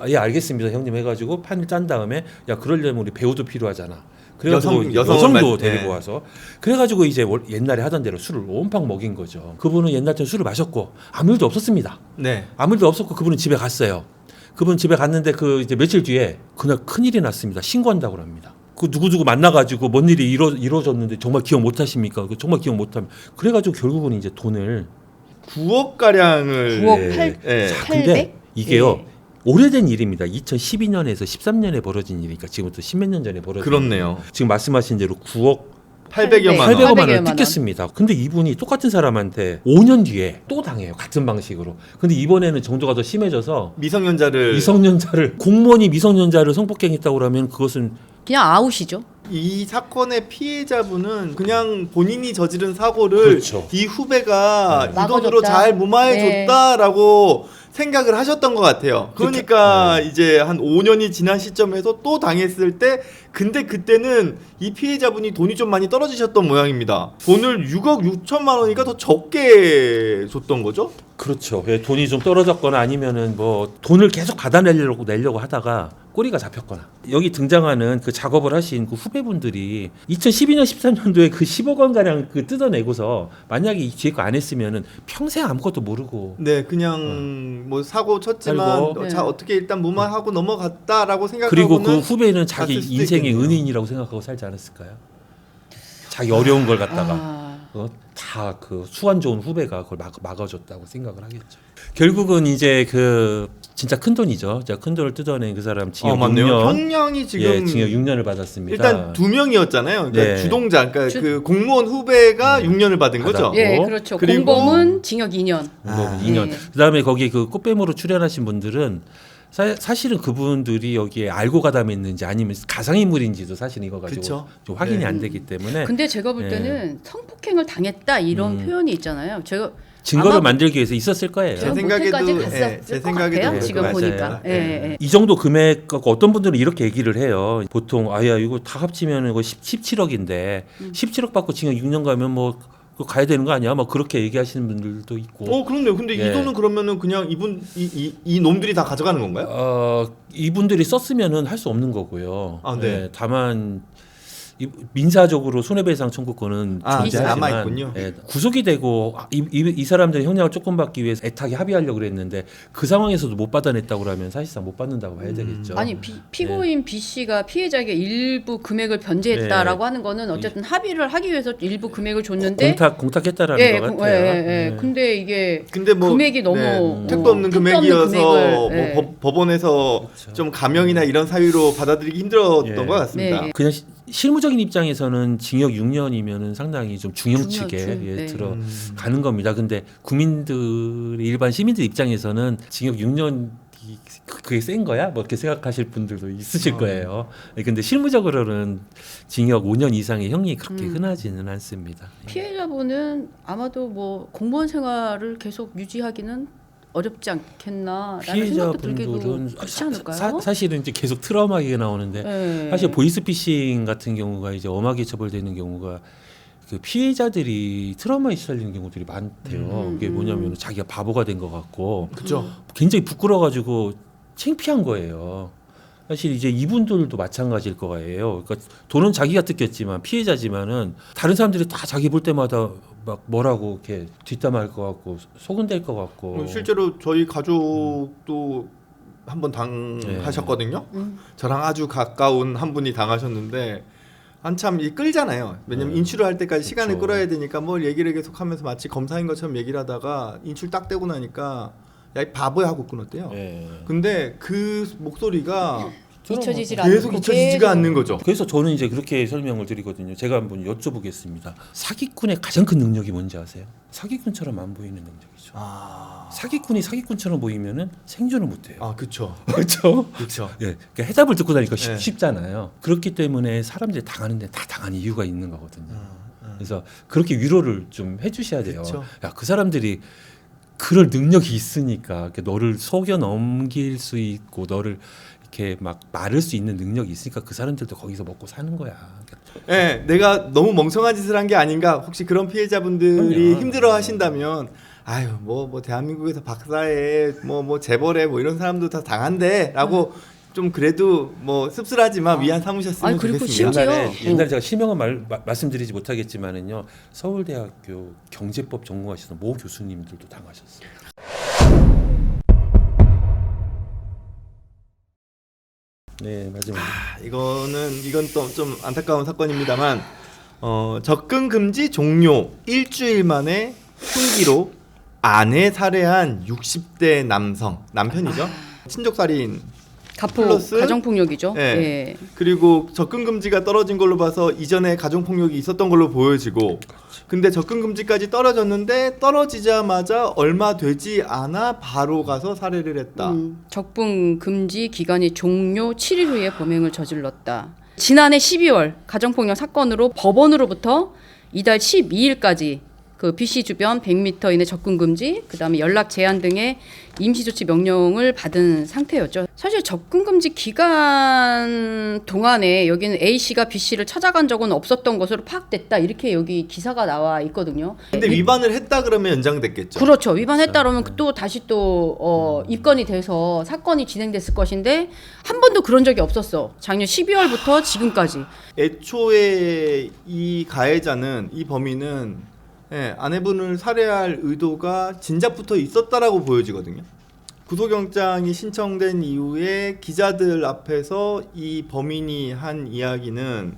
예, 알겠습니다 형님 해가지고 판을 짠 다음에 야 그러려면 우리 배우도 필요하잖아. 그래가지고 여성도 데리고 와서 그래가지고 이제 옛날에 하던 대로 술을 온팡 먹인 거죠. 그분은 옛날처럼 술을 마셨고 아무 일도 없었습니다. 네. 아무 일도 없었고 그분은 집에 갔어요. 그분 집에 갔는데 그 이제 며칠 뒤에 그날 큰 일이 났습니다. 신고한다고 합니다. 그 누구 누구 뭔 일이 이루어졌는데 정말 기억 못 하십니까? 정말 기억 못 하면 그래가지고 결국은 이제 돈을 9억 가량을 9억 8 예. 자, 근데 이게요. 예. 오래된 일입니다. 2012년에서 13년에 벌어진 일이니까 지금부터 십몇 년 전에 벌어진 그렇네요. 지금 말씀하신 대로 9억 800여만 원. 800여만 800여만 원을 원. 뜯겼습니다. 근데 이분이 똑같은 사람한테 5년 뒤에 또 당해요. 같은 방식으로. 근데 이번에는 정도가 더 심해져서 미성년자를 공무원이 미성년자를 성폭행했다고 그러면 그것은 그냥 아웃이죠. 이 사건의 피해자분은 그냥 본인이 저지른 사고를 그렇죠. 이 후배가 이 막아줬다. 돈으로 잘 무마해줬다라고 생각을 하셨던 것 같아요. 그러니까 이제 한 5년이 지난 시점에서 또 당했을 때 근데 그때는 이 피해자분이 돈이 좀 많이 떨어지셨던 모양입니다. 돈을 6억 6천만 원이니까 더 적게 줬던 거죠? 그렇죠. 예, 돈이 좀 떨어졌거나 아니면은 뭐 돈을 계속 받아내려고 하다가 꼬리가 잡혔거나 여기 등장하는 그 작업을 하신 그 후배분들이 2012년 13년도에 그 10억 원 가량 그 뜯어내고서 만약에 이 뒤에 거 안 했으면은 평생 아무것도 모르고 네, 그냥 뭐 사고 쳤지만 살고. 자 어떻게 일단 무마하고 넘어갔다라고 생각하고는 그리고 그 후배는 자기 갔을 수도 인생의 있겠네요. 은인이라고 생각하고 살지 않았을까요? 자기 어려운 걸 갖다가 아, 다 그 수완 좋은 후배가 그걸 막아줬다고 생각을 하겠죠. 결국은 이제 그 진짜 큰 돈이죠. 자, 큰 돈을 뜯어낸 그 사람 징역 맞네요. 6년. 형량이 지금 예, 징역 6년을 받았습니다. 일단 2명이었잖아요. 그러니까 네. 주동자, 그러니까 그 공무원 후배가 6년을 받은 거죠. 받았고. 예, 그렇죠. 그리고- 공범은 징역 2년. 아, 2년. 네. 그다음에 거기 그 꽃뱀으로 출연하신 분들은 사실은 그분들이 여기에 알고 가담했는지 아니면 가상인물인지도 사실은 이거 가지고 그쵸. 좀 확인이 네. 안 되기 때문에 근데 제가 볼 예. 때는 성폭행을 당했다 이런 표현이 있잖아요. 제가 증거를 아마- 만들기 위해서 있었을 거예요. 제 저 생각에도 모텔까지 갔었을 제 것 생각에도 같아요. 그럴 지금 것 보니까. 맞아요. 예, 예. 이 정도 금액 갖고 어떤 분들은 이렇게 얘기를 해요. 보통 아야 이거 다 합치면 이거 17억인데 17억 받고 징역 6년 가면 뭐 그거 가야 되는 거 아니야? 뭐 그렇게 얘기하시는 분들도 있고. 그렇네요. 근데 예. 이 돈은 그러면은 그냥 이 놈들이 다 가져가는 건가요? 이분들이 썼으면은 할 수 없는 거고요. 아, 네. 예, 다만 민사적으로 손해배상 청구권은 존재하지만 남아있군요. 예, 구속이 되고 이 사람들이 형량을 조금 받기 위해서 애타게 합의하려고 그랬는데 그 상황에서도 못 받아냈다고 그러면 사실상 못 받는다고 봐야 되겠죠. 아니 피고인 B 씨가 피해자에게 일부 금액을 변제했다라고 네. 하는 거는 어쨌든 합의를 하기 위해서 일부 금액을 줬는데 공탁했다라는 예, 것 예, 같아요. 예. 네. 근데 이게 근데 뭐 금액이 너무 택도 없는 택도 금액이어서 금액을, 예. 뭐 법원에서 그렇죠. 좀 감형이나 이런 사유로 받아들이기 힘들었던 예. 것 같습니다. 네. 그냥 실무적인 입장에서는 징역 6년이면은 상당히 좀 중형측에 네. 들어가는 겁니다. 근데 국민들 일반 시민들 입장에서는 징역 6년 그게 센 거야? 뭐 이렇게 생각하실 분들도 있으실 거예요. 근데 실무적으로는 징역 5년 이상의 형이 그렇게 흔하지는 않습니다. 피해자분은 아마도 뭐 공무원 생활을 계속 유지하기는 어렵지 않겠나라는 생각도 들기도 피해자분들은 그렇지 않을까요? 사실은 이제 계속 트라우마가 나오는데 네. 사실 보이스피싱 같은 경우가 이제 엄하게 처벌되는 경우가 그 피해자들이 트라우마에 시달리는 경우들이 많대요. 그게 뭐냐면 자기가 바보가 된 것 같고 그렇죠. 굉장히 부끄러워가지고 창피한 거예요. 사실 이제 이분들도 마찬가지일 거예요. 그러니까 돈은 자기가 뜯겼지만 피해자지만은 다른 사람들이 다 자기 볼 때마다 막 뭐라고 이렇게 뒷담할 것 같고 속은될 것 같고. 실제로 저희 가족도 한번 당하셨거든요. 저랑 아주 가까운 한 분이 당하셨는데 한참 끌잖아요. 왜냐면 인출을 할 때까지 시간을 그렇죠. 끌어야 되니까 뭘 얘기를 계속하면서 마치 검사인 것처럼 얘기를 하다가 인출 딱 되고 나니까 야 이 바보야 하고 끊었대요. 예. 근데 그 목소리가 잊혀지질 계속 않고 잊혀지지가 않는 거죠. 그래서 저는 이제 그렇게 설명을 드리거든요. 제가 한번 여쭤보겠습니다. 사기꾼의 가장 큰 능력이 뭔지 아세요? 사기꾼처럼 안 보이는 능력이죠. 사기꾼이 사기꾼처럼 보이면은 생존을 못해요. 그렇죠. 그렇죠. 그렇죠. 예, 그러니까 해답을 듣고 나니까 네. 쉽잖아요. 그렇기 때문에 사람들이 당하는데 다 당하는 이유가 있는 거거든요. 그래서 그렇게 위로를 좀 해주셔야 돼요. 그쵸. 야, 그 사람들이 그럴 능력이 있으니까 이렇게 너를 속여 넘길 수 있고 너를 이렇게 막 마를 수 있는 능력이 있으니까 그 사람들도 거기서 먹고 사는 거야. 네, 내가 너무 멍청한 짓을 한 게 아닌가. 혹시 그런 피해자분들이 그럼요. 힘들어하신다면, 아유 뭐 대한민국에서 박사해, 뭐 재벌에 뭐 이런 사람도 다 당한대라고 좀 그래도 뭐 씁쓸하지만 위안 삼으셨으면 아니, 그리고 좋겠습니다. 심지어 옛날에 제가 실명은 말씀드리지 못하겠지만은요 서울대학교 경제법 전공하시던 모 교수님들도 당하셨어요. 네 마지막. 이건 또 좀 안타까운 사건입니다만 접근 금지 종료 일주일 만에 흉기로 아내 살해한 60대 남성이죠. 친족 살인 가포 플러스 가정폭력이죠. 네. 예. 그리고 접근 금지가 떨어진 걸로 봐서 이전에 가정폭력이 있었던 걸로 보여지고 근데 접근 금지까지 떨어졌는데 떨어지자마자 얼마 되지 않아 바로 가서 살해를 했다. 적분 금지 기간이 종료 7일 후에 범행을 저질렀다. 지난해 12월 가정폭력 사건으로 법원으로부터 이달 12일까지 그 BC 주변 100m 이내 접근 금지, 그다음에 연락 제한 등의 임시 조치 명령을 받은 상태였죠. 사실 접근 금지 기간 동안에 여기는 A 씨가 B 씨를 찾아간 적은 없었던 것으로 파악됐다. 이렇게 여기 기사가 나와 있거든요. 근데 위반을 했다 그러면 연장됐겠죠. 그렇죠. 위반했다 그러면 또 다시 또 입건이 돼서 사건이 진행됐을 것인데 한 번도 그런 적이 없었어. 작년 12월부터 지금까지. 애초에 이 가해자는 이 범인은 아내분을 살해할 의도가 진작부터 있었다라고 보여지거든요. 구속영장이 신청된 이후에 기자들 앞에서 이 범인이 한 이야기는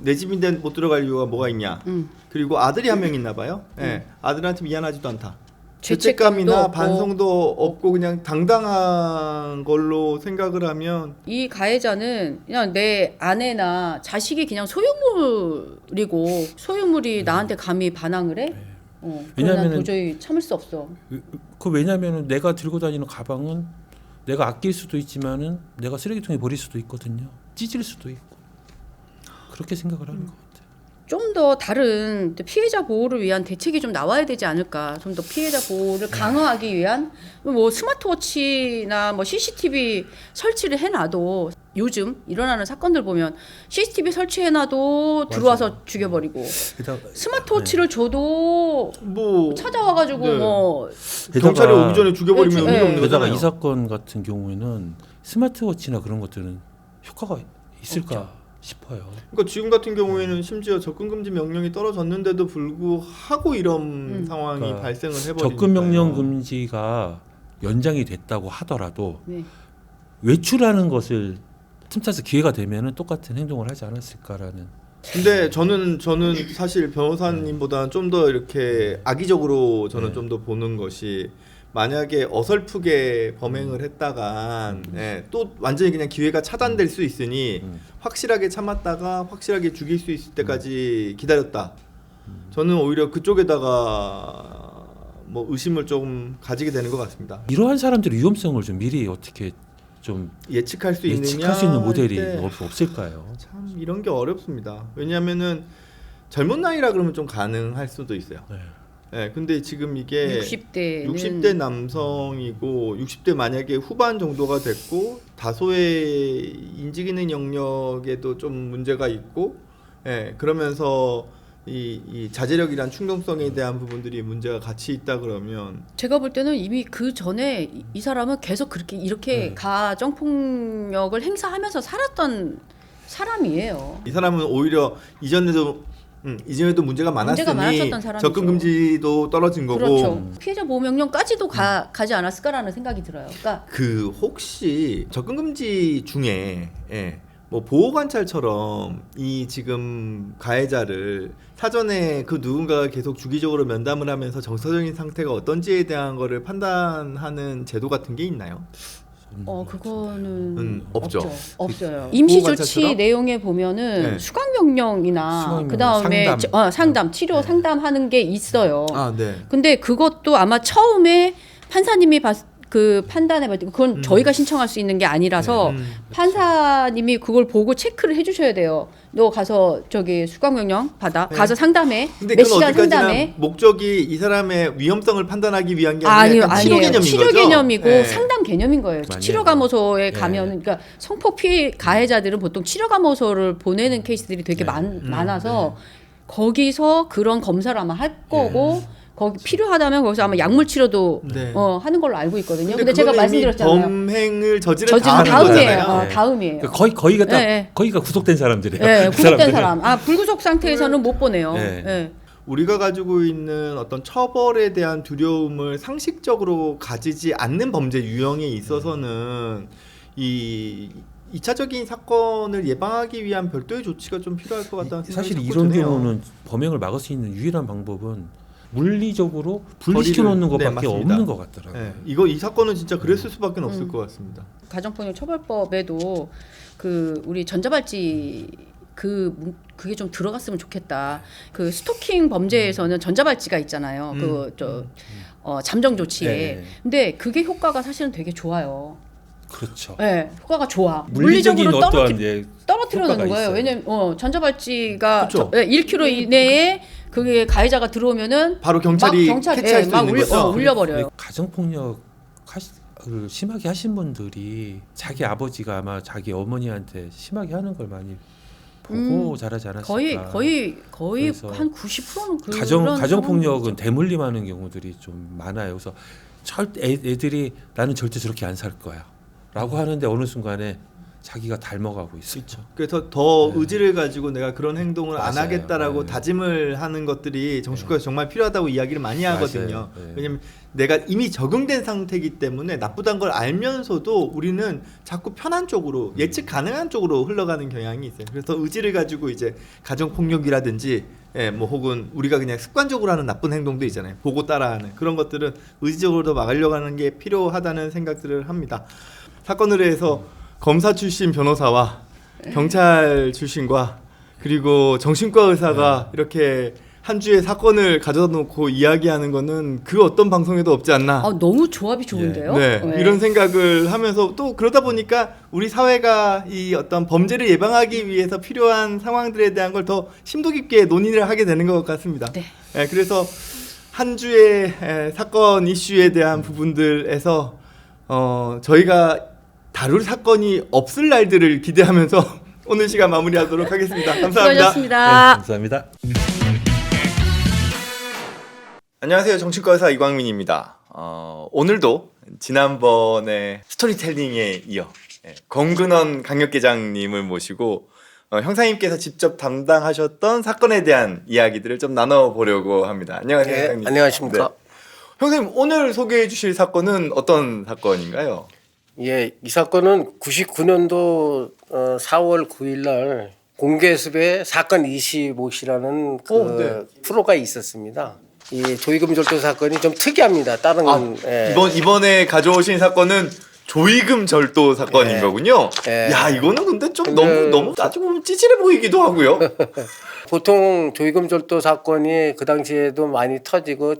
내 집인데 못 들어갈 이유가 뭐가 있냐. 그리고 아들이 한 명 있나 봐요. 아들한테 미안하지도 않다. 죄책감이나 없고. 반성도 없고 그냥 당당한 걸로 생각을 하면 이 가해자는 그냥 내 아내나 자식이 그냥 소유물이고 소유물이 나한테 감히 반항을 해? 왜냐면 왜냐면은- 도저히 참을 수 없어. 그 왜냐면은 내가 들고 다니는 가방은 내가 아낄 수도 있지만은 내가 쓰레기통에 버릴 수도 있거든요. 찢을 수도 있고 그렇게 생각을 하는 것 같아요. 좀 더 다른 피해자 보호를 위한 대책이 좀 나와야 되지 않을까. 좀 더 피해자 보호를 강화하기 위한 뭐 스마트워치나 뭐 CCTV 설치를 해놔도 요즘 일어나는 사건들 보면 CCTV 설치해놔도 들어와서 죽여버리고 게다가 스마트워치를 줘도 뭐 찾아와가지고 네. 뭐 경찰이 오기 전에 죽여버리면 네, 의미가 없는 게다가 거잖아요. 이 사건 같은 경우에는 스마트워치나 그런 것들은 효과가 있을까 싶어요. 그러니까 지금 같은 경우에는 심지어 접근 금지 명령이 떨어졌는데도 불구하고 이런 상황이 그러니까 발생을 해버리니까 접근 명령 금지가 연장이 됐다고 하더라도 네. 외출하는 것을 틈타서 기회가 되면은 똑같은 행동을 하지 않았을까라는. 근데 저는 사실 변호사님보다는 좀 더 이렇게 악의적으로 저는 좀 더 보는 것이 만약에 어설프게 범행을 했다가 또 완전히 그냥 기회가 차단될 수 있으니 확실하게 참았다가 확실하게 죽일 수 있을 때까지 기다렸다. 저는 오히려 그쪽에다가 뭐 의심을 좀 가지게 되는 것 같습니다. 이러한 사람들의 위험성을 좀 미리 어떻게 좀 예측할 수 있느냐 예측할 수 있는 모델이 할 때 없을까요? 참 이런 게 어렵습니다. 왜냐하면은 젊은 나이라 그러면 좀 가능할 수도 있어요. 네. 근데 지금 이게 60대는 60대 남성이고 60대 만약에 후반 정도가 됐고 다소의 인지기능 영역에도 좀 문제가 있고 그러면서 이 자제력이란 충동성에 대한 부분들이 문제가 같이 있다 그러면 제가 볼 때는 이미 그 전에 이 사람은 계속 그렇게 이렇게 가정 폭력을 행사하면서 살았던 사람이에요. 이 사람은 오히려 이전에도 문제가 많았으니 많았었던 사람이죠. 접근 금지도 떨어진 거고 그렇죠. 피해자 보호 명령까지도 가지 않았을까라는 생각이 들어요. 그러니까 그 혹시 접근 금지 중에 뭐 보호 관찰처럼 이 지금 가해자를 사전에 그 누군가가 계속 주기적으로 면담을 하면서 정서적인 상태가 어떤지에 대한 거를 판단하는 제도 같은 게 있나요? 그거는 없죠. 없어요. 임시 조치 관찰처럼? 내용에 보면은 수강 명령이나 수강 그 다음에 명령, 상담, 치료 상담하는 게 있어요. 네. 근데 그것도 아마 처음에 판사님이 판단해볼 때 그건 저희가 신청할 수 있는 게 아니라서 판사님이 그걸 보고 체크를 해주셔야 돼요. 너 가서 저기 수강명령 받아. 가서 상담해. 근데 몇 그건 시간 어디까지나 상담해. 목적이 이 사람의 위험성을 판단하기 위한 게 아니라 약간 치료 개념인 치료 거죠? 개념이고 상담 개념인 거예요. 맞아요. 치료감호소에 가면 그러니까 성폭 피해 가해자들은 보통 치료감호소를 보내는 케이스들이 되게 많아서 거기서 그런 검사를 아마 할 거고 거기 필요하다면 거기서 아마 약물 치료도 하는 걸로 알고 있거든요. 근데 제가 그거는 이미 말씀드렸잖아요. 범행을 저지른 다음이에요. 거잖아요. 다음이에요. 그러니까 거기가 구속된 사람들이에요. 네, 그 구속된 사람들은. 사람. 불구속 상태에서는 못 보내요. 네. 우리가 가지고 있는 어떤 처벌에 대한 두려움을 상식적으로 가지지 않는 범죄 유형에 있어서는 이 2차적인 사건을 예방하기 위한 별도의 조치가 좀 필요할 것 같다는 생각이 사실 자꾸 이런 드네요. 경우는 범행을 막을 수 있는 유일한 방법은 물리적으로 분리시켜 놓는 네, 것밖에 맞습니다. 없는 것 같더라고요. 네, 이 사건은 진짜 그랬을 수밖에 없을 것 같습니다. 가정폭력 처벌법에도 그 우리 전자발찌 그게 좀 들어갔으면 좋겠다. 그 스토킹 범죄에서는 전자발찌가 있잖아요. 잠정 조치에. 네. 근데 그게 효과가 사실은 되게 좋아요. 그렇죠. 네, 효과가 좋아. 물리적인 물리적으로 어떠한 이제 떨어뜨려 놓는 효과가 거예요. 있어요. 왜냐면 전자발찌가 그쵸. 1km 이내에 그게 가해자가 들어오면은 바로 경찰이 캐치할 수 막 있는 거죠. 울려버려요. 가정폭력 심하게 하신 분들이 자기 아버지가 아마 자기 어머니한테 심하게 하는 걸 많이 보고 자라지 않았을까. 거의 그래서 한 90%는 그런 가정폭력은 대물림하는 경우들이 좀 많아요. 그래서 애들이 나는 절대 저렇게 안 살 거야 라고 하는데 어느 순간에 자기가 닮아가고 있어요. 그래서 더 네. 의지를 가지고 내가 그런 행동을 안 맞아요. 하겠다라고 네. 다짐을 하는 것들이 정신과에서 정말 필요하다고 이야기를 많이 하거든요. 맞아요. 네. 왜냐면 내가 이미 적응된 상태이기 때문에 나쁘다는 걸 알면서도 우리는 자꾸 편한 쪽으로 예측 가능한 쪽으로 흘러가는 경향이 있어요. 그래서 의지를 가지고 이제 가정 폭력이라든지 뭐 혹은 우리가 그냥 습관적으로 하는 나쁜 행동도 있잖아요. 보고 따라하는 그런 것들은 의지적으로 더 막으려고 하는 게 필요하다는 생각들을 합니다. 사건을 해서 검사 출신 변호사와 경찰 출신과 그리고 정신과 의사가 이렇게 한 주에 사건을 가져다 놓고 이야기하는 거는 그 어떤 방송에도 없지 않나. 너무 조합이 좋은데요. 네, 이런 생각을 하면서 또 그러다 보니까 우리 사회가 이 어떤 범죄를 예방하기 위해서 필요한 상황들에 대한 걸 더 심도 깊게 논의를 하게 되는 것 같습니다. 네. 그래서 한 주의 사건 이슈에 대한 부분들에서 저희가 다룰 사건이 없을 날들을 기대하면서 오늘 시간 마무리하도록 하겠습니다. 감사합니다. 수고하셨습니다. 감사합니다. 안녕하세요. 정신과 의사 이광민입니다. 오늘도 지난번에 스토리텔링에 이어 권근원 강력계장님을 모시고 형사님께서 직접 담당하셨던 사건에 대한 이야기들을 좀 나눠보려고 합니다. 안녕하세요. 네, 형님. 안녕하십니까. 네. 형사님 오늘 소개해 주실 사건은 어떤 사건인가요? 예, 이 사건은 99년도 4월 9일 날 공개수배 사건 25시라는 그 프로가 있었습니다. 이 조의금 절도 사건이 좀 특이합니다. 다른 이번에 가져오신 사건은 조의금 절도 사건인 거군요. 야, 이거는 근데 좀 너무 따지고 보면 찌질해 보이기도 하고요. 보통 조의금 절도 사건이 그 당시에도 많이 터지고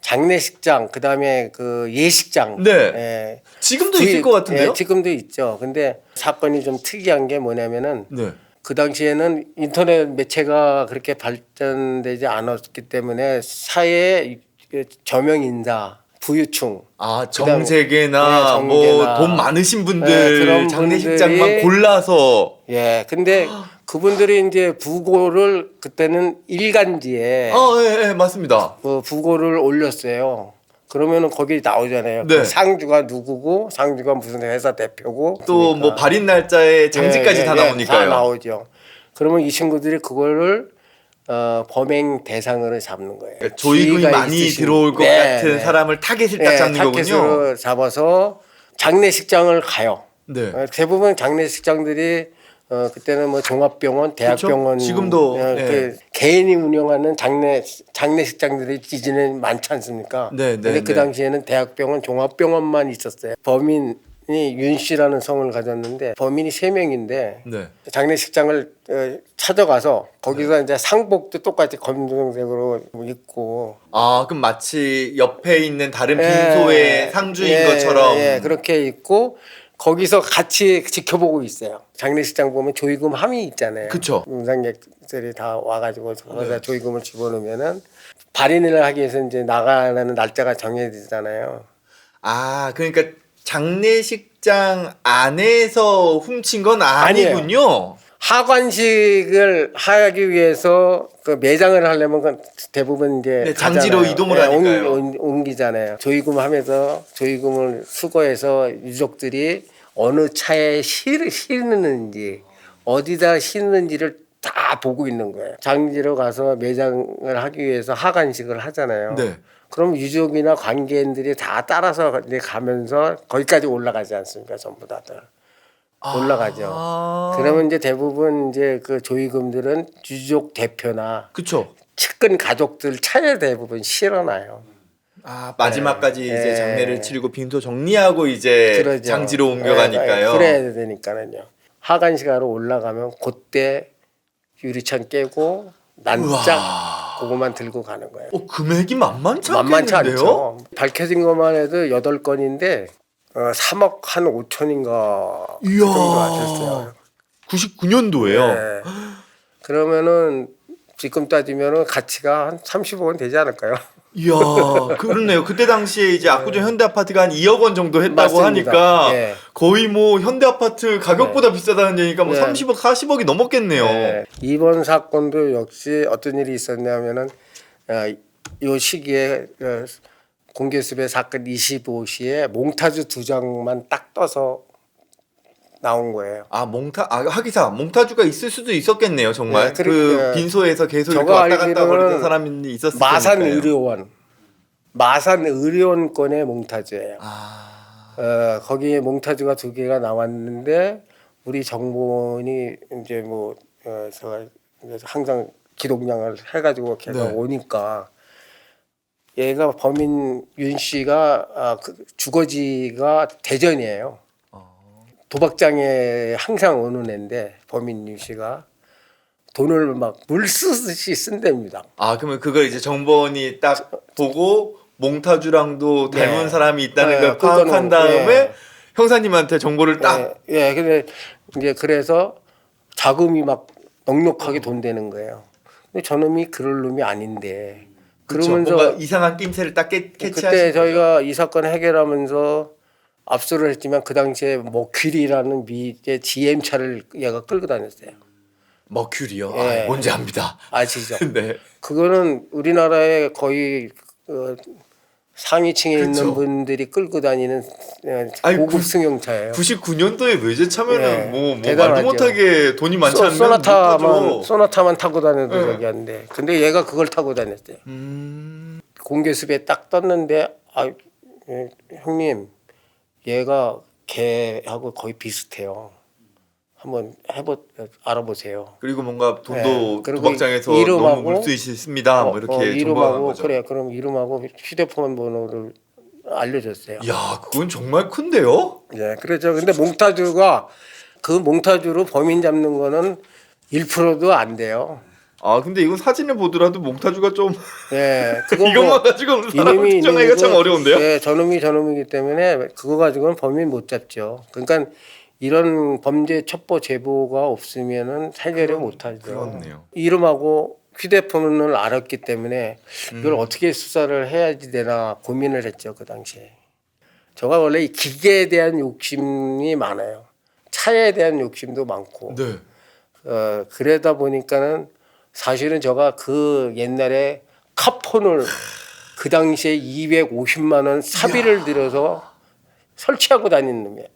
장례식장 그다음에 그 예식장 네. 지금도 있을 것 같은데요? 예, 지금도 있죠. 근데 사건이 좀 특이한 게 뭐냐면은 그 당시에는 인터넷 매체가 그렇게 발전되지 않았기 때문에 사회 저명 인사, 부유층, 정세계나 뭐 돈 많으신 분들 그런 장례식장만 분들이 골라서 근데 그분들이 이제 부고를 그때는 일간지에 맞습니다. 그 부고를 올렸어요. 그러면은 거기 나오잖아요. 네. 그 상주가 누구고 상주가 무슨 회사 대표고 또 뭐 발인 날짜에 장지까지 다 나오니까요. 다 나오죠. 그러면 이 친구들이 그거를 범행 대상으로 잡는 거예요. 그러니까 조의금이 많이 들어올 것 같은 사람을 타겟을 딱 잡는 거군요. 타겟으로 잡아서 장례식장을 가요. 네. 대부분 장례식장들이 그때는 뭐 종합병원, 대학병원, 그쵸? 지금도, 그 개인이 운영하는 장례식장들이 이제는 많지 않습니까? 근데 그 당시에는 대학병원, 종합병원만 있었어요. 범인이 윤 씨라는 성을 가졌는데 범인이 3명인데 장례식장을 찾아가서 거기서 이제 상복도 똑같이 검정색으로 입고 그럼 마치 옆에 있는 다른 빈소의 상주인 것처럼 그렇게 입고 거기서 같이 지켜보고 있어요. 장례식장 보면 조의금 함이 있잖아요. 그쵸. 문상객들이 다 와가지고 거기다 조의금을 집어넣으면은 발인을 하기 위해서 이제 나가는 날짜가 정해지잖아요. 그러니까 장례식장 안에서 훔친 건 아니군요. 하관식을 하기 위해서 그 매장을 하려면 대부분 이제 장지로 이동을 하니까요. 옮기잖아요. 조의금 하면서 조의금을 수거해서 유족들이 어느 차에 실는지 어디다 실는지를 다 보고 있는 거예요. 장지로 가서 매장을 하기 위해서 하관식을 하잖아요. 그럼 유족이나 관계인들이 다 따라서 가면서 거기까지 올라가지 않습니까? 전부 다들. 올라가죠. 그러면 이제 대부분 이제 그 조위금들은 유족 대표나 그쵸. 측근 가족들 차에 대부분 실어놔요. 마지막까지 이제 장례를 치르고 빈소 정리하고 이제 그러죠. 장지로 옮겨가니까요. 그래야 되니까는요. 하간시가로 올라가면 그때 유리창 깨고 난짝 그거만 들고 가는 거예요. 금액이 만만치 않겠는데요? 만만치 않죠. 밝혀진 것만 해도 8건인데 3억 한 5천인가 그 이야. 정도 하셨어요. 99년도에요. 네. 그러면은 지금 따지면은 가치가 한 30억은 되지 않을까요? 이야, 그렇네요. 그때 당시에 이제 압구정 현대아파트가 한 2억 원 정도 했다고 맞습니다. 하니까 예. 거의 뭐 현대아파트 가격보다 비싸다는 얘기니까 뭐 네. 30억, 40억이 넘었겠네요. 네. 이번 사건도 역시 어떤 일이 있었냐면은 이 시기에 공개수배 사건 25시에 몽타주 2장만 딱 떠서 나온 거예요. 하기사 몽타주가 있을 수도 있었겠네요. 정말 네, 그 빈소에서 계속 이렇게 저거 왔다 갔다 거리던 알기로는 사람이 있었을 마산 거니까요. 의료원 건의 몽타주예요. 거기에 몽타주가 2개가 나왔는데 우리 정보원이 이제 제가 항상 기동량을 해가지고 걔가 네. 오니까 얘가 범인 윤 씨가 그 주거지가 대전이에요. 도박장에 항상 오는 애인데 범인 윤 씨가 돈을 막 물 쓰듯이 쓴답니다. 그러면 그걸 이제 정보원이 딱 보고 몽타주랑도 닮은 네. 사람이 있다는 걸 그거는, 파악한 다음에 형사님한테 정보를 딱 근데 이제 그래서 자금이 막 넉넉하게 돈 되는 거예요. 근데 저놈이 그럴 놈이 아닌데 그러면서 뭔가 이상한 낌새를 딱 캐치하신 그때 저희가 이 사건 해결하면서 압수를 했지만 그 당시에 머큐리라는 미제 GM 차를 얘가 끌고 다녔어요. 머큐리요? 예. 뭔지 압니다. 아시죠? 네. 그거는 우리나라에 거의 상위층에 그쵸. 있는 분들이 끌고 다니는 고급 승용차예요. 99년도에 외제차면은 말도 대단하죠. 못하게 돈이 많지 않으면 못 타죠. 소나타만 타고 다니던 적이었는데 근데 얘가 그걸 타고 다녔대요. 공개수배에 딱 떴는데 형님 얘가 걔하고 거의 비슷해요. 한번 알아보세요. 그리고 뭔가 돈도 그리고 도박장에서 너무 물 수 있습니다. 뭐 이렇게 정보한 이름하고 거죠. 그래 그럼 이름하고 휴대폰 번호를 알려줬어요. 야, 그건 정말 큰데요? 예, 그렇죠. 근데 몽타주가 그 몽타주로 범인 잡는 거는 1%도 안 돼요. 근데 이건 사진을 보더라도 몽타주가 좀 예, 그거 이것만 가지고 사람을 이놈이 특정하기가 참 어려운데요? 예, 저놈이기 때문에 그거 가지고는 범인 못 잡죠. 그러니까 이런 범죄 첩보 제보가 없으면은 해결을 못 하죠. 그렇네요. 이름하고 휴대폰을 알았기 때문에 이걸 어떻게 수사를 해야지 되나 고민을 했죠 그 당시에. 제가 원래 이 기계에 대한 욕심이 많아요. 차에 대한 욕심도 많고. 네. 그러다 보니까는 사실은 제가 그 옛날에 카폰을 그 당시에 250만 원 사비를 들여서 설치하고 다니는 놈이에요.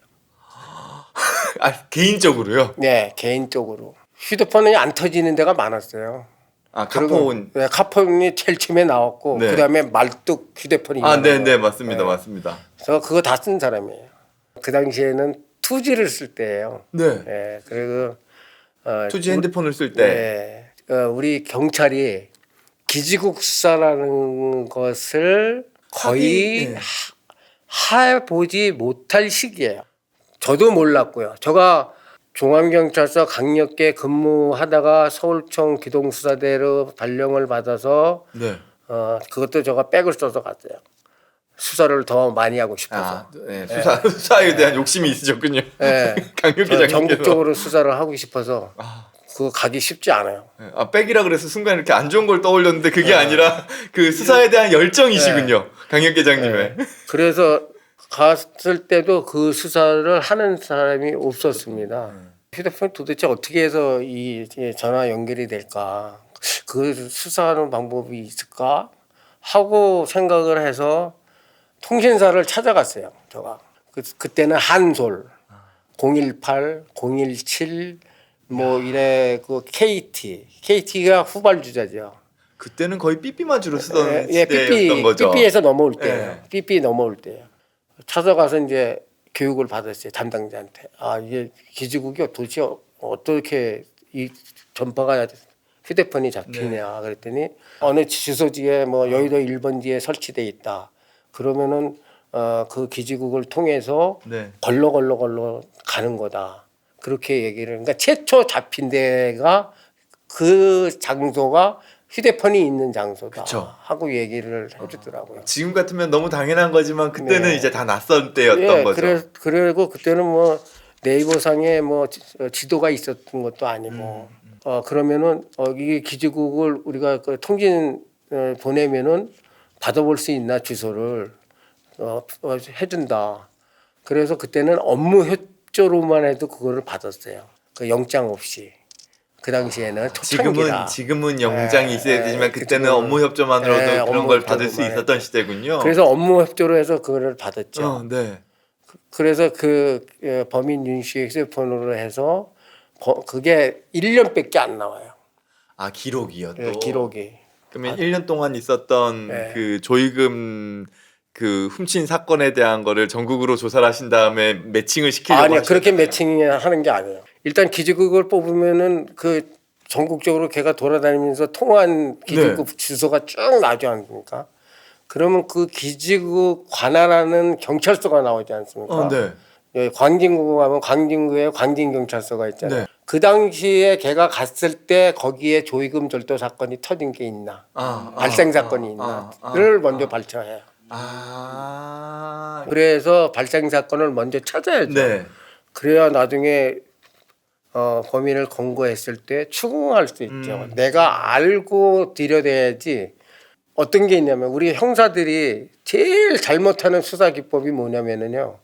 개인적으로요? 네, 개인적으로. 휴대폰이 안 터지는 데가 많았어요. 카폰. 네, 카폰이 제일 처음에 나왔고 네. 그다음에 말뚝 휴대폰이 네, 맞습니다. 맞습니다. 그래서 그거 다 쓴 사람이에요. 그 당시에는 2G를 쓸 때예요. 네. 네, 그리고 2G 핸드폰을 쓸 때. 네, 우리 경찰이 기지국 수사라는 것을 거의 해보지 못할 시기예요. 저도 몰랐고요. 제가 중앙경찰서 강력계 근무하다가 서울청 기동수사대로 발령을 받아서 네. 그것도 제가 백을 써서 갔어요. 수사를 더 많이 하고 싶어서. 수사에 대한 욕심이 있으셨군요. 네. 강력회장님께서. 전국적으로 수사를 하고 싶어서 그거 가기 쉽지 않아요. 백이라 그래서 순간 이렇게 안 좋은 걸 떠올렸는데 그게 아니라 그 수사에 대한 열정이시군요. 강력회장님의. 그래서 갔을 때도 그 수사를 하는 사람이 없었습니다. 휴대폰 도대체 어떻게 해서 이 전화 연결이 될까? 그 수사하는 방법이 있을까? 하고 생각을 해서 통신사를 찾아갔어요. 제가 그때는 한솔, 018, 017 뭐 이래 그 KT가 후발주자죠. 그때는 거의 삐삐만 주로 쓰던 예, 시대였던 거죠. 삐삐에서 넘어올 때예요. 삐삐 넘어올 때예요. 찾아가서 이제 교육을 받았어요. 담당자한테. 아 이게 기지국이 도대체 어떻게 이 전파가 휴대폰이 잡히냐 그랬더니 어느 주소지에 뭐 여의도 1번지에 설치돼 있다. 그러면은 그 기지국을 통해서 걸러 가는 거다. 그렇게 얘기를. 그러니까 최초 잡힌 데가 그 장소가 휴대폰이 있는 장소다. 그쵸. 하고 얘기를 해주더라고요. 지금 같으면 너무 당연한 거지만 그때는 네. 이제 다 낯선 때였던 거죠. 그리고 그때는 뭐 네이버상에 뭐 지도가 있었던 것도 아니고 그러면은 이 기지국을 우리가 그 통신 보내면은 받아볼 수 있나 주소를 해준다. 그래서 그때는 업무 협조로만 해도 그거를 받았어요. 그 영장 없이. 그 당시에는 초창기라. 지금은 영장이 있어야 되지만 그때는 그때는, 업무 협조만으로도 그런 업무 걸 받을 수 협조로만 있었던 시대군요. 그래서 업무 협조로 해서 그거를 받았죠. 네. 그래서 그 범인 윤 씨의 휴대폰으로 해서 그게 1년밖에 안 나와요. 아 기록이요 또. 기록이. 그러면 1년 동안 있었던 그 조의금 그 훔친 사건에 대한 거를 전국으로 조사를 하신 다음에 매칭을 시키려고 아니요, 하셨나요? 그렇게 매칭하는 게 아니에요. 일단 기지국을 뽑으면은 그 전국적으로 걔가 돌아다니면서 통한 기지국 주소가 쭉 나오지 않습니까? 그러면 그 기지국 관할하는 경찰서가 나오지 않습니까? 네. 광진구 가면 광진구에 광진경찰서가 있잖아요. 그 당시에 걔가 갔을 때 거기에 조의금 절도 사건이 터진 게 있나, 발생 사건이 있나를 먼저 발표해요. 그래서 발생 사건을 먼저 찾아야죠. 그래야 나중에 범인을 검거했을 때 추궁할 수 있죠. 내가 알고 들여대야지. 어떤 게 있냐면 우리 형사들이 제일 잘못하는 수사 기법이 뭐냐면은요.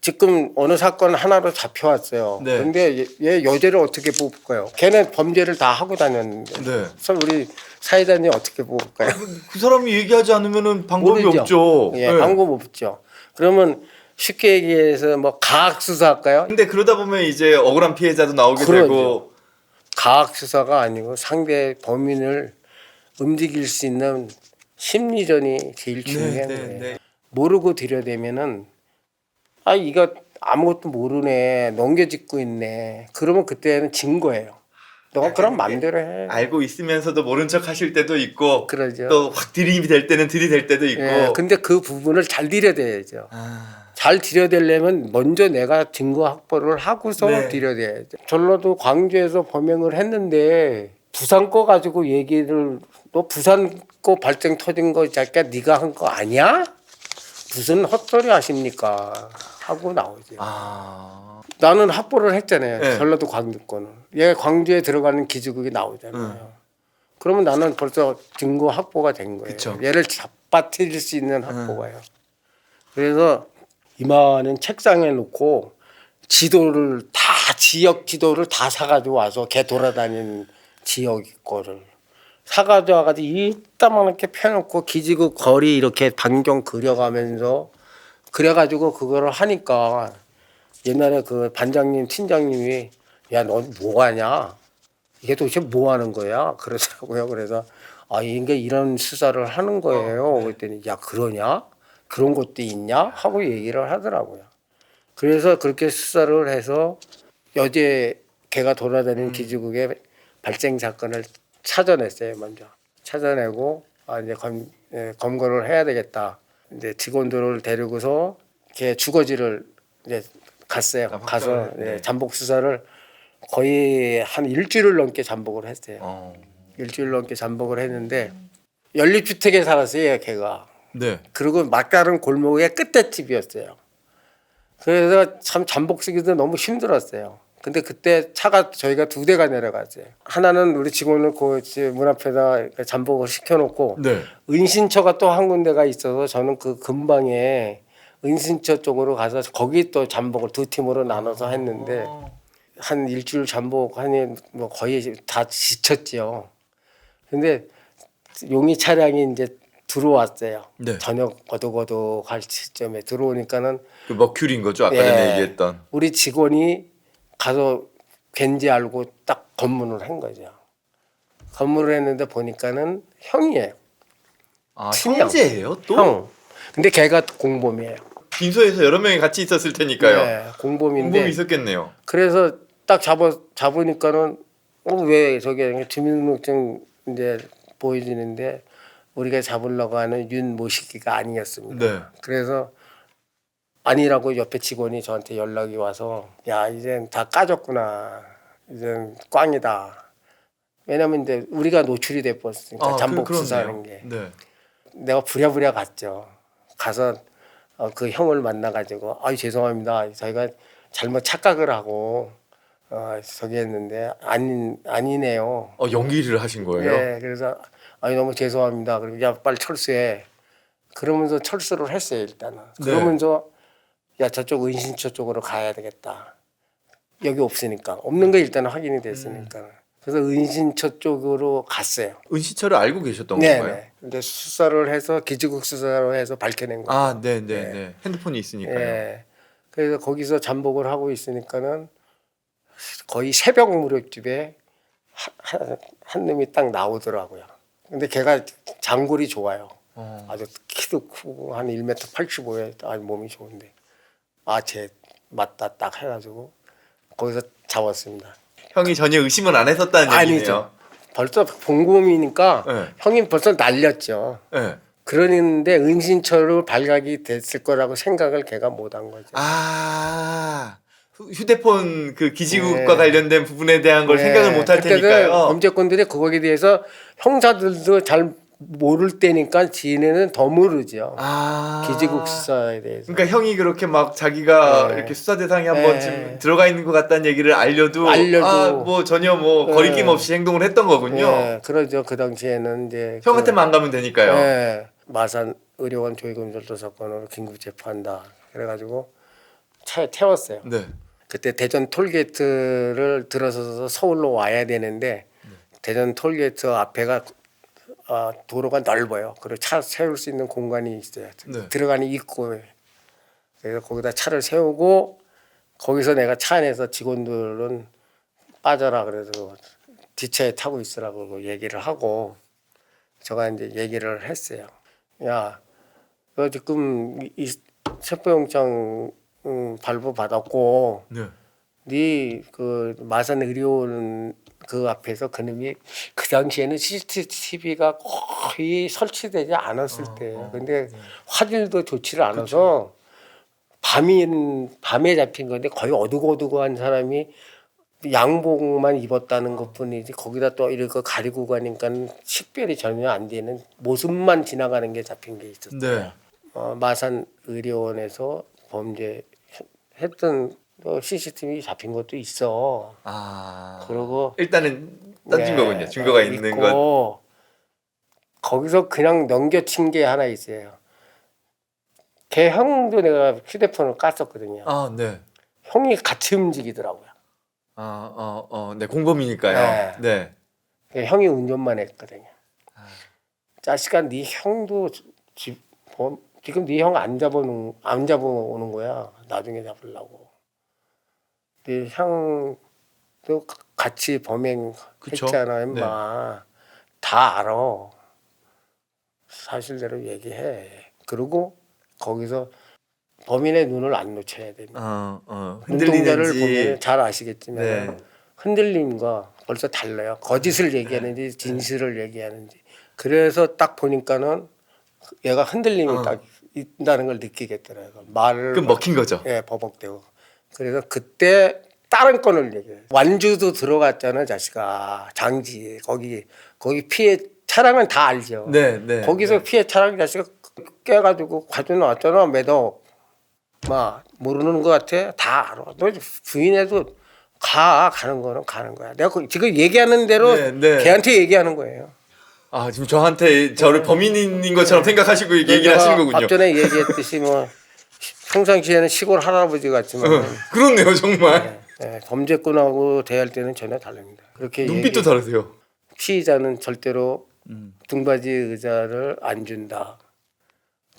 지금 어느 사건 하나로 잡혀왔어요. 그런데 얘 여죄를 어떻게 뽑을까요? 걔는 범죄를 다 하고 다녔는데. 그래서 우리 사회자님 어떻게 뽑을까요? 그 사람이 얘기하지 않으면은 방법이 모르죠. 없죠. 예, 방법 없죠. 그러면 쉽게 얘기해서 뭐 가학 수사할까요? 근데 그러다 보면 이제 억울한 피해자도 나오게 되고. 가학 수사가 아니고 상대 범인을 움직일 수 있는 심리전이 제일 중요한 거예요. 모르고 들여대면은 아 이거 아무것도 모르네, 넘겨짚고 있네. 그러면 그때는 진 거예요. 너가 그럼 맘대로 해. 알고 있으면서도 모른 척 하실 때도 있고, 그러죠. 또 확 들이댈 때는 들이댈 때도 있고. 근데 그 부분을 잘 들여대야죠. 잘 들여대려면 먼저 내가 증거 확보를 하고서 들여대야죠. 전라도 광주에서 범행을 했는데 부산 거 가지고 얘기를, 너 부산 거 발생 터진 거 자기가 네가 한 거 아니야? 무슨 헛소리 하십니까? 하고 나오죠. 나는 확보를 했잖아요. 전라도 광주 거는. 얘 광주에 들어가는 기지국이 나오잖아요. 그러면 나는 벌써 증거 확보가 된 거예요. 그쵸. 얘를 잡아뜨릴 수 있는 확보가요. 그래서 이만한 책상에 놓고 지도를 다, 지역 지도를 다 사가지고 와서 걔 돌아다니는 지역 거를 사가지고 와가지고 이따만하게 펴놓고 기지국 거리 이렇게 반경 그려가면서 그래가지고 그거를 하니까 옛날에 그 반장님 팀장님이 야 너 뭐 하냐, 이게 도대체 뭐 하는 거야 그러더라고요. 그래서 아 이게 이런 수사를 하는 거예요. 그랬더니 야 그러냐, 그런 것도 있냐 하고 얘기를 하더라고요. 그래서 그렇게 수사를 해서 여제 걔가 돌아다니는 기지국의 발생 사건을 찾아냈어요. 먼저 찾아내고 아 이제 검거를 해야 되겠다. 이제 직원들을 데리고서 걔 주거지를 이제 갔어요. 가서 잠복 수사를 거의 한 일주일을 넘게 잠복을 했어요. 일주일 넘게 잠복을 했는데 연립주택에 살았어요. 걔가. 그리고 막다른 골목의 끝에 집이었어요. 그래서 참 잠복 쓰기도 너무 힘들었어요. 근데 그때 차가 저희가 2대가 내려갔어요. 하나는 우리 직원을 그 문 앞에다 잠복을 시켜놓고 은신처가 또 한 군데가 있어서 저는 그 근방에 은신처 쪽으로 가서 거기 또 잠복을 2팀으로 나눠서 했는데 한 일주일 잠복하니 뭐 거의 다 지쳤죠. 근데 용의 차량이 이제 들어왔어요. 저녁 어둑어둑할 시점에 들어오니까는 그 머큐리인 거죠, 아까 전에 얘기했던. 우리 직원이 가서 왠지 알고 딱 검문을 한 거죠. 검문을 했는데 보니까는 형이에요. 아, 형제예요 또? 형. 근데 걔가 공범이에요. 빈소에서 여러 명이 같이 있었을 테니까요. 네, 공범인데 공범이 있었겠네요. 그래서 딱 잡으니까는 왜 저게 주민등록증 이제 보여지는데 우리가 잡으려고 하는 윤모시기가 아니었습니다. 네. 그래서 아니라고 옆에 직원이 저한테 연락이 와서 야 이젠 다 까졌구나. 이젠 꽝이다. 왜냐면 이제 우리가 노출이 돼 버렸으니까 잠복 수사하는 게. 네. 내가 부랴부랴 갔죠. 가서 그 형을 만나가지고 아유 죄송합니다. 저희가 잘못 착각을 하고 저기 했는데 아니네요. 연기를 하신 거예요? 네, 그래서 아유 너무 죄송합니다. 그리고 야 빨리 철수해. 그러면서 철수를 했어요 일단은. 그러면서 야 저쪽 은신처 쪽으로 가야 되겠다. 여기 없으니까 없는 거 일단 확인이 됐으니까. 그래서 은신처 쪽으로 갔어요. 은신처를 알고 계셨던 네, 건가요? 네. 근데 수사를 해서 기지국 수사로 해서 밝혀낸 거예요. 아, 네, 네, 네. 핸드폰이 있으니까요. 네. 그래서 거기서 잠복을 하고 있으니까는 거의 새벽 무렵집에 한 놈이 딱 나오더라고요. 근데 걔가 장골이 좋아요. 아주 키도 크고 한 1m 85에 아주 몸이 좋은데 쟤 맞다 딱 해가지고 거기서 잡았습니다. 형이 전혀 의심을 안 했었다는 얘기네요. 아니죠. 벌써 공범이니까 네. 형이 벌써 날렸죠. 네. 그러는데 은신처로 발각이 됐을 거라고 생각을 걔가 못한 거죠. 휴대폰 그 기지국과 네. 관련된 부분에 대한 걸 생각을 못 할 테니까요. 범죄권들이 거기에 대해서 형사들도 잘 모를 때니까 지네는 더 모르죠. 기지국 수사에 대해서. 그러니까 형이 그렇게 막 자기가 이렇게 수사 대상에 한번 지금 들어가 있는 것 같다는 얘기를 알려도 뭐 전혀 뭐 거리낌 없이 행동을 했던 거군요. 네, 그러죠. 그 당시에는 이제 형한테만 안 가면 되니까요. 네, 마산 의료원 조의금절도 사건으로 긴급 체포한다. 그래가지고 차에 태웠어요. 네. 그때 대전 톨게이트를 들어서서 서울로 와야 되는데 대전 톨게이트 앞에가 도로가 넓어요. 그리고 차 세울 수 있는 공간이 있어요. 네. 들어가는 입구에. 그래서 거기다 차를 세우고 거기서 내가 차 안에서 직원들은 빠져라 그래서 뒷차에 타고 있으라고 얘기를 하고 제가 이제 얘기를 했어요. 야, 너 지금 이 체포영장 발부 받았고 네 그 마산 의료원 그 앞에서 그놈이 그 당시에는 CCTV가 거의 설치되지 않았을 때예요. 근데 화질도 좋지를 않아서 밤에 잡힌 건데 거의 어둑어둑한 사람이 양복만 입었다는 것뿐이지 거기다 또 이렇게 가리고 가니까 식별이 전혀 안 되는 모습만 지나가는 게 잡힌 게 있었어요. 네. 마산 의료원에서 범죄 했던 CCTV 잡힌 것도 있어. 그러고 일단은 던진 거군요. 증거가 있는 것. 거기서 그냥 넘겨친 게 하나 있어요. 걔 형도 내가 휴대폰을 깠었거든요. 네. 형이 같이 움직이더라고요. 네, 공범이니까요. 네. 형이 운전만 했거든요. 자식아, 네 형도 지금 네 형 안 잡아오는 거야. 나중에 잡으려고. 네 형도 같이 범행했잖아, 임마. 다 알아. 사실대로 얘기해. 그리고 거기서 범인의 눈을 안 놓쳐야 됩니다. 눈동자를 보면 잘 아시겠지만 흔들림과 벌써 달라요. 거짓을 얘기하는지 진실을 얘기하는지. 그래서 딱 보니까는 얘가 흔들림이 딱 있다는 걸 느끼겠더라고요. 말을 그럼 먹힌 거죠. 예, 버벅대고. 그래서 그때 다른 건을 얘기해요. 완주도 들어갔잖아, 자식아. 장지 거기 피해 차량은 다 알죠. 네. 거기서 피해 차량 자식아 깨가지고 가져나왔잖아, 매덕. 막 모르는 것 같아. 다 알아. 너 부인해도 가는 거는 가는 거야. 내가 지금 얘기하는 대로 걔한테 얘기하는 거예요. 지금 저한테 저를 범인인 것처럼 생각하시고 얘기를 하시는 거군요. 앞전에 얘기했듯이 뭐 평상시에는 시골 할아버지 같지만 그렇네요, 정말. 범죄꾼하고 대할 때는 전혀 다릅니다. 그렇게 눈빛도 다르세요. 피의자는 절대로 등받이 의자를 안 준다.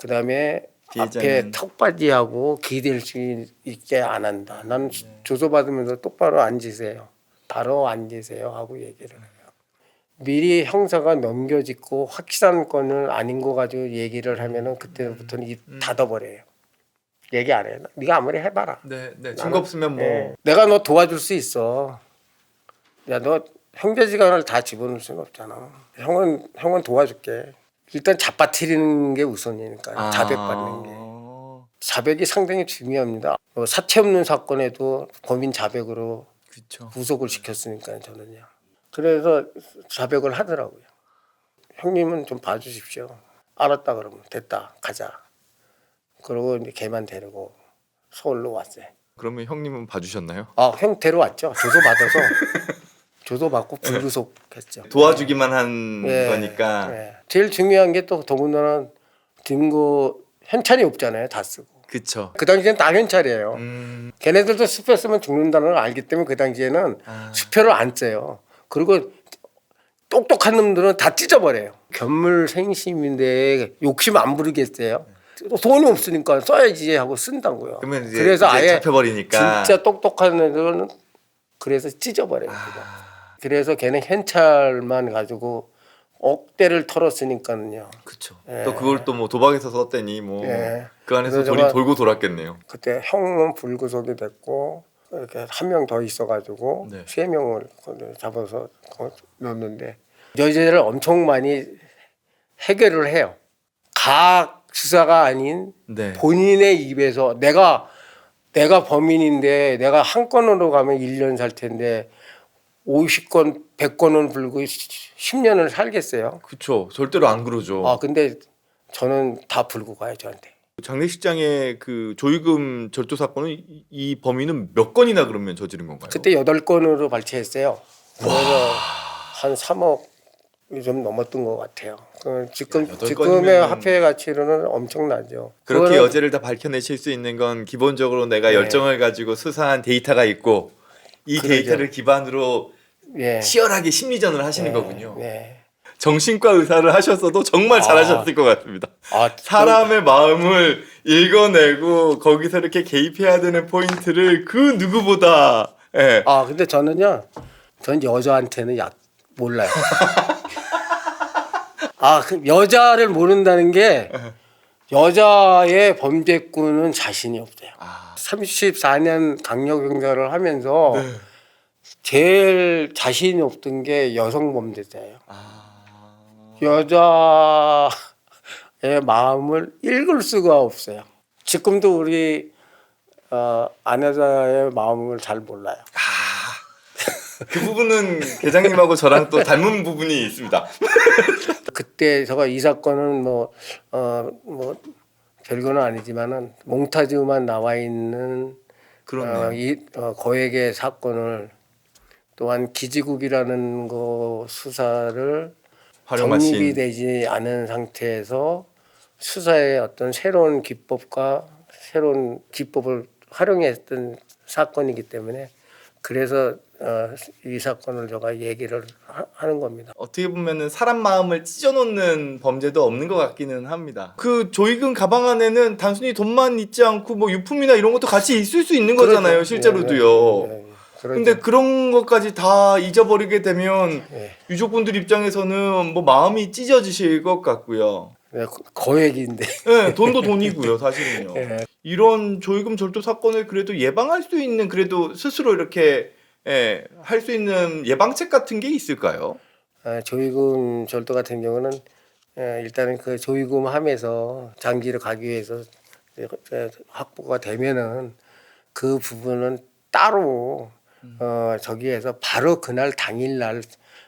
그다음에 앞에 턱받이하고 기댈 수 있게 안 한다. 난 조서 받으면서 똑바로 앉으세요. 바로 앉으세요 하고 얘기를 해요. 미리 형사가 넘겨짓고 확실한 건을 아닌 거 가지고 얘기를 하면은 그때부터는 입 닫아버려요. 얘기 안 해. 네가 아무리 해봐라. 네, 네. 증거 없으면 뭐. 예. 내가 너 도와줄 수 있어. 야, 너 형제지간을 다 집어넣을 수는 없잖아. 형은 도와줄게. 일단 잡아뜨리는 게 우선이니까. 자백받는 게. 자백이 상당히 중요합니다. 사체 없는 사건에도 범인 자백으로 그쵸. 구속을 시켰으니까 저는요. 그래서 자백을 하더라고요. 형님은 좀 봐주십시오. 알았다 그러면 됐다 가자. 그러고 이제 걔만 데리고 서울로 왔어요. 그러면 형님은 봐주셨나요? 형 데려왔죠. 조소 받아서 조소 받고 불구속했죠. 도와주기만 한 거니까. 예. 제일 중요한 게 또 더군다나 증거 현찰이 없잖아요. 다 쓰고. 그쵸. 그 당시에는 다 현찰이에요. 걔네들도 수표 쓰면 죽는다는 걸 알기 때문에 그 당시에는 수표를 안 써요. 그리고 똑똑한 놈들은 다 찢어버려요. 견물생심인데 욕심 안 부리겠어요. 돈이 없으니까 써야지 하고 쓴다고요. 그러면 이제 그래서 아예 잡혀버리니까. 진짜 똑똑한 애들은 그래서 찢어버려요. 그래서 걔는 현찰만 가지고 억대를 털었으니까요. 그쵸. 또 그걸 또 뭐 도박에서 썼더니 뭐 그 안에서 그래서 돈이 제가 돌고 돌았겠네요. 그때 형은 불구속이 됐고 이렇게 한 명 더 있어가지고 네. 3명을 잡아서 넣었는데 여죄를 엄청 많이 해결을 해요. 각 수사가 아닌 네. 본인의 입에서 내가 범인인데 내가 한 건으로 가면 1년 살 텐데 50건 100건을 불고 10년을 살겠어요. 그쵸. 절대로 안 그러죠. 근데 저는 다 불고 가요 저한테. 장례식장의 그 조의금 절도 사건은 이 범인은 몇 건이나 그러면 저지른 건가요? 그때 8건으로 발췌했어요. 그래서 한 3억이 좀 넘었던 것 같아요. 지금의 화폐 가치로는 엄청나죠. 그렇게 그거는 여죄를 다 밝혀내실 수 있는 건 기본적으로 내가 열정을 가지고 수사한 데이터가 있고 이 그러죠. 데이터를 기반으로 치열하게 심리전을 하시는 거군요. 정신과 의사를 하셨어도 정말 잘하셨을 것 같습니다. 사람의 마음을 읽어내고 거기서 이렇게 개입해야 되는 포인트를 그 누구보다. 근데 전 여자한테는 몰라요. 그 여자를 모른다는 게 여자의 범죄꾼은 자신이 없대요. 34년 강력경찰을 하면서 제일 자신이 없던 게 여성 범죄자예요. 여자의 마음을 읽을 수가 없어요. 지금도 우리 아내자의 마음을 잘 몰라요. 그 부분은 계장님하고 저랑 또 닮은 부분이 있습니다. 그때 제가 이 사건은 별거는 아니지만은 몽타주만 나와 있는 거액의 사건을 또한 기지국이라는 거 수사를 정립이 되지 않은 상태에서 수사의 어떤 새로운 기법과 새로운 기법을 활용했던 사건이기 때문에 그래서 이 사건을 제가 얘기를 하는 겁니다. 어떻게 보면은 사람 마음을 찢어놓는 범죄도 없는 것 같기는 합니다. 그 조의금 가방 안에는 단순히 돈만 있지 않고 뭐 유품이나 이런 것도 같이 있을 수 있는 거잖아요. 실제로도요. 근데 그런 것까지 다 잊어버리게 되면 유족분들 입장에서는 뭐 마음이 찢어지실 것 같고요. 거액인데. 돈도 돈이고요, 사실은요. 이런 조의금 절도 사건을 그래도 예방할 수 있는 그래도 스스로 이렇게 할 수 있는 예방책 같은 게 있을까요? 조의금 절도 같은 경우는 일단은 그 조의금 함에서 장기를 가기 위해서 확보가 되면은 그 부분은 따로 저기에서 바로 그날 당일날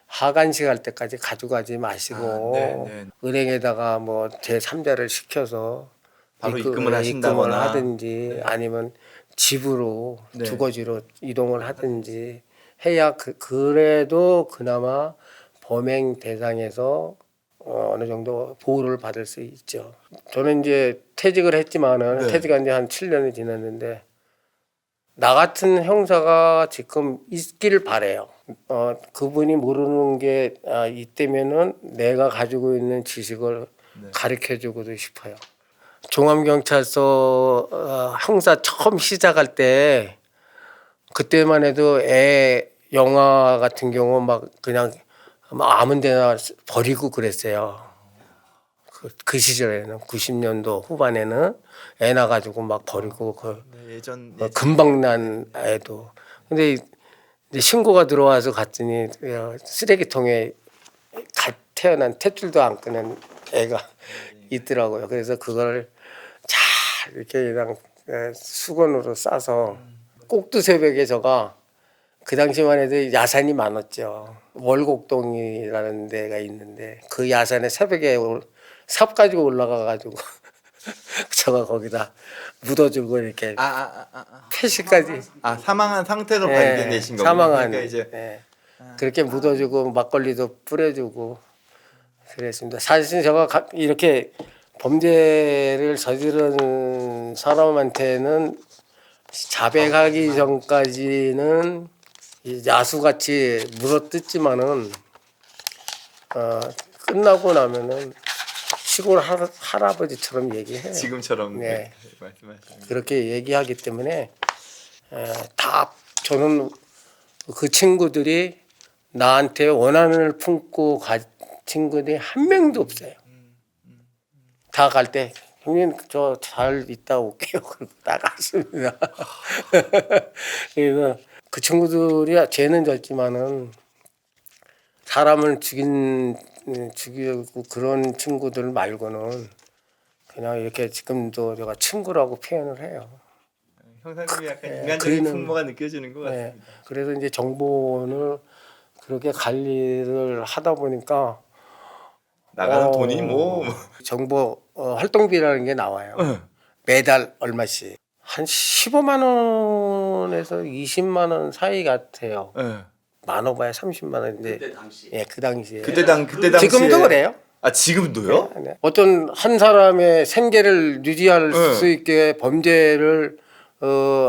하간식 할 때까지 가져가지 마시고 은행에다가 뭐 제3자를 시켜서 바로 입금을 하신다거나 하든지 아니면 집으로 주거지로 이동을 하든지 해야 그래도 그나마 범행 대상에서 어느 정도 보호를 받을 수 있죠. 저는 이제 퇴직을 했지만은 퇴직한 지 한 7년이 지났는데 나 같은 형사가 지금 있기를 바래요. 그분이 모르는 게 있다면은 내가 가지고 있는 지식을 가르쳐주고도 싶어요. 종합경찰서 형사 처음 시작할 때 그때만 해도 영화 같은 경우 막 그냥 아무데나 버리고 그랬어요. 그 시절에는 90년도 후반에는 애 낳아가지고 막 버리고 예전 금방 난 애도. 근데 이제 신고가 들어와서 갔더니 쓰레기통에 갓 태어난 탯줄도 안 끄는 애가 있더라고요. 그래서 그걸 잘 이렇게 그냥 수건으로 싸서 꼭두 새벽에 저가 그 당시만 해도 야산이 많았죠. 월곡동이라는 데가 있는데 그 야산에 새벽에 삽 가지고 올라가 가지고 제가 거기다 묻어주고 이렇게 패시까지 사망한 상태로 예, 발견되신 거군요. 사망한 그러니까 이제 예. 그렇게 묻어주고 막걸리도 뿌려주고 그랬습니다. 사실 제가 이렇게 범죄를 저지른 사람한테는 자백하기 전까지는 야수같이 물어뜯지만은 끝나고 나면은 시골 할아버지처럼 얘기해요. 지금처럼 네. 말씀하시는 그렇게 얘기하기 때문에 다 저는 그 친구들이 나한테 원한을 품고 간 친구들이 한 명도 없어요. 다 갈 때 형님 저 잘 있다 올게요. 그리고 나갔습니다. 그래서 그 친구들이 죄는 졌지만은 사람을 죽이고 그런 친구들 말고는 그냥 이렇게 지금도 제가 친구라고 표현을 해요. 형사님이 약간 인간적인 풍모가 느껴지는 것 같습니다. 그래서 이제 정보원을 그렇게 관리를 하다 보니까 나가는 돈이 뭐 정보 활동비라는 게 나와요. 매달 얼마씩 한 15만 원에서 20만 원 사이 같아요. 많아봐야 30만 원인데 그때 당시 그 당시에 그때 당시에 지금도 그래요. 아 지금도요? 네. 어떤 한 사람의 생계를 유지할 수 있게 범죄를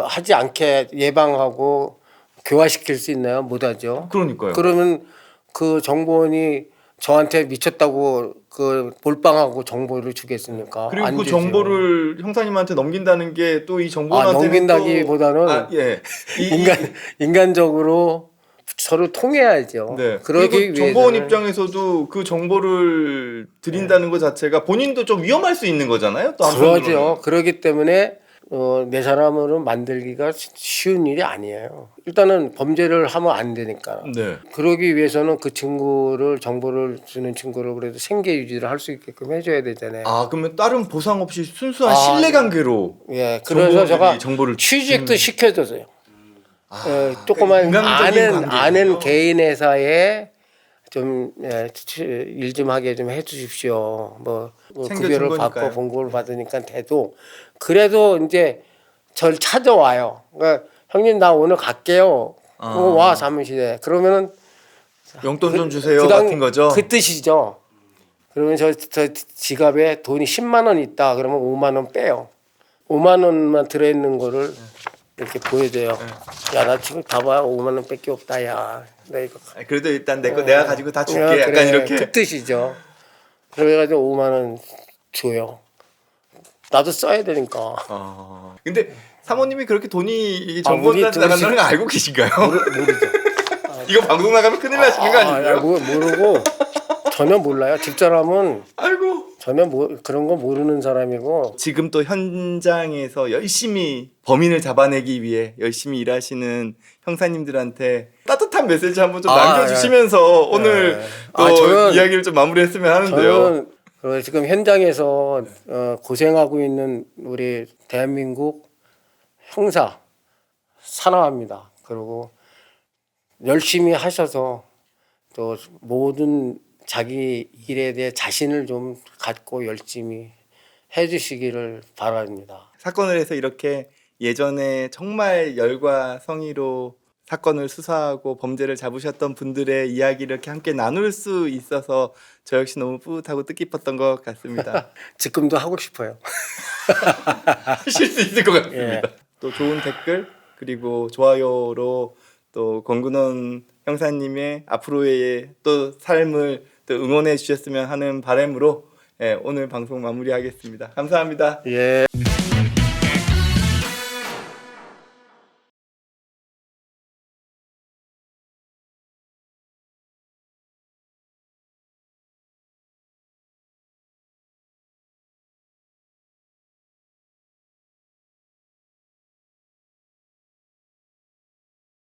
하지 않게 예방하고 교화시킬 수 있나요? 못하죠. 그러니까요. 그러면 그 정보원이 저한테 미쳤다고 그 몰빵하고 정보를 주겠습니까? 그리고 안 그 되죠. 정보를 형사님한테 넘긴다는 게 또 이 정보원한테 넘긴다기보다는 인간적으로 서로 통해야죠. 네. 그러기 그리고 위해서는 정보원 입장에서도 그 정보를 드린다는 것 자체가 본인도 좀 위험할 수 있는 거잖아요. 또 그러죠. 그렇기 때문에 내 사람으로 만들기가 쉬운 일이 아니에요. 일단은 범죄를 하면 안 되니까. 네. 그러기 위해서는 그 친구를 정보를 주는 친구를 그래도 생계 유지를 할 수 있게끔 해줘야 되잖아요. 아 그러면 다른 보상 없이 순수한 신뢰 관계로 예. 그래서 제가 정보를 취직도 시켜줬어요. 조그만 인간적인 아는 개인 회사에 좀 일 좀 하게 좀 해주십시오. 뭐 급여를 받고 봉급을 받으니까 돼도 그래도 이제 절 찾아와요. 그러니까 형님 나 오늘 갈게요. 와 사무실에. 그러면은 용돈 좀 주세요 같은 거죠. 그 뜻이죠. 그러면 저 지갑에 돈이 10만 원 있다. 그러면 5만 원 빼요. 5만 원만 들어있는 거를 이렇게 보여줘요. 야 나 지금 봐봐 5만 원밖에 없다 야. 나 이거 그래도 일단 내 거 내가 가지고 다 줄게. 약간 이렇게. 그 뜻이죠. 그래가지고 5만 원 줘요. 나도 써야 되니까. 근데 사모님이 그렇게 돈이 정보원한테 나간다는 거 알고 계신가요? 모르죠. 이거 방송 나가면 큰일 나시는 거 아니에요? 모르고 전혀 몰라요. 집사람은 아이고. 전혀 그런 거 모르는 사람이고. 지금 또 현장에서 열심히 범인을 잡아내기 위해 열심히 일하시는 형사님들한테 따뜻한 메시지 한번 좀 남겨주시면서 오늘 또 이야기를 좀 마무리했으면 하는데요. 저는 지금 현장에서 고생하고 있는 우리 대한민국 형사 사랑합니다. 그리고 열심히 하셔서 또 모든 자기 일에 대해 자신을 좀 갖고 열심히 해주시기를 바랍니다. 사건을 해서 이렇게 예전에 정말 열과 성의로 사건을 수사하고 범죄를 잡으셨던 분들의 이야기를 이렇게 함께 나눌 수 있어서 저 역시 너무 뿌듯하고 뜻깊었던 것 같습니다. 지금도 하고 싶어요. 하실 수 있을 것 같습니다. 예. 또 좋은 댓글 그리고 좋아요로 또 권근원 형사님의 앞으로의 또 삶을 또 응원해 주셨으면 하는 바람으로 오늘 방송 마무리하겠습니다. 감사합니다. 예.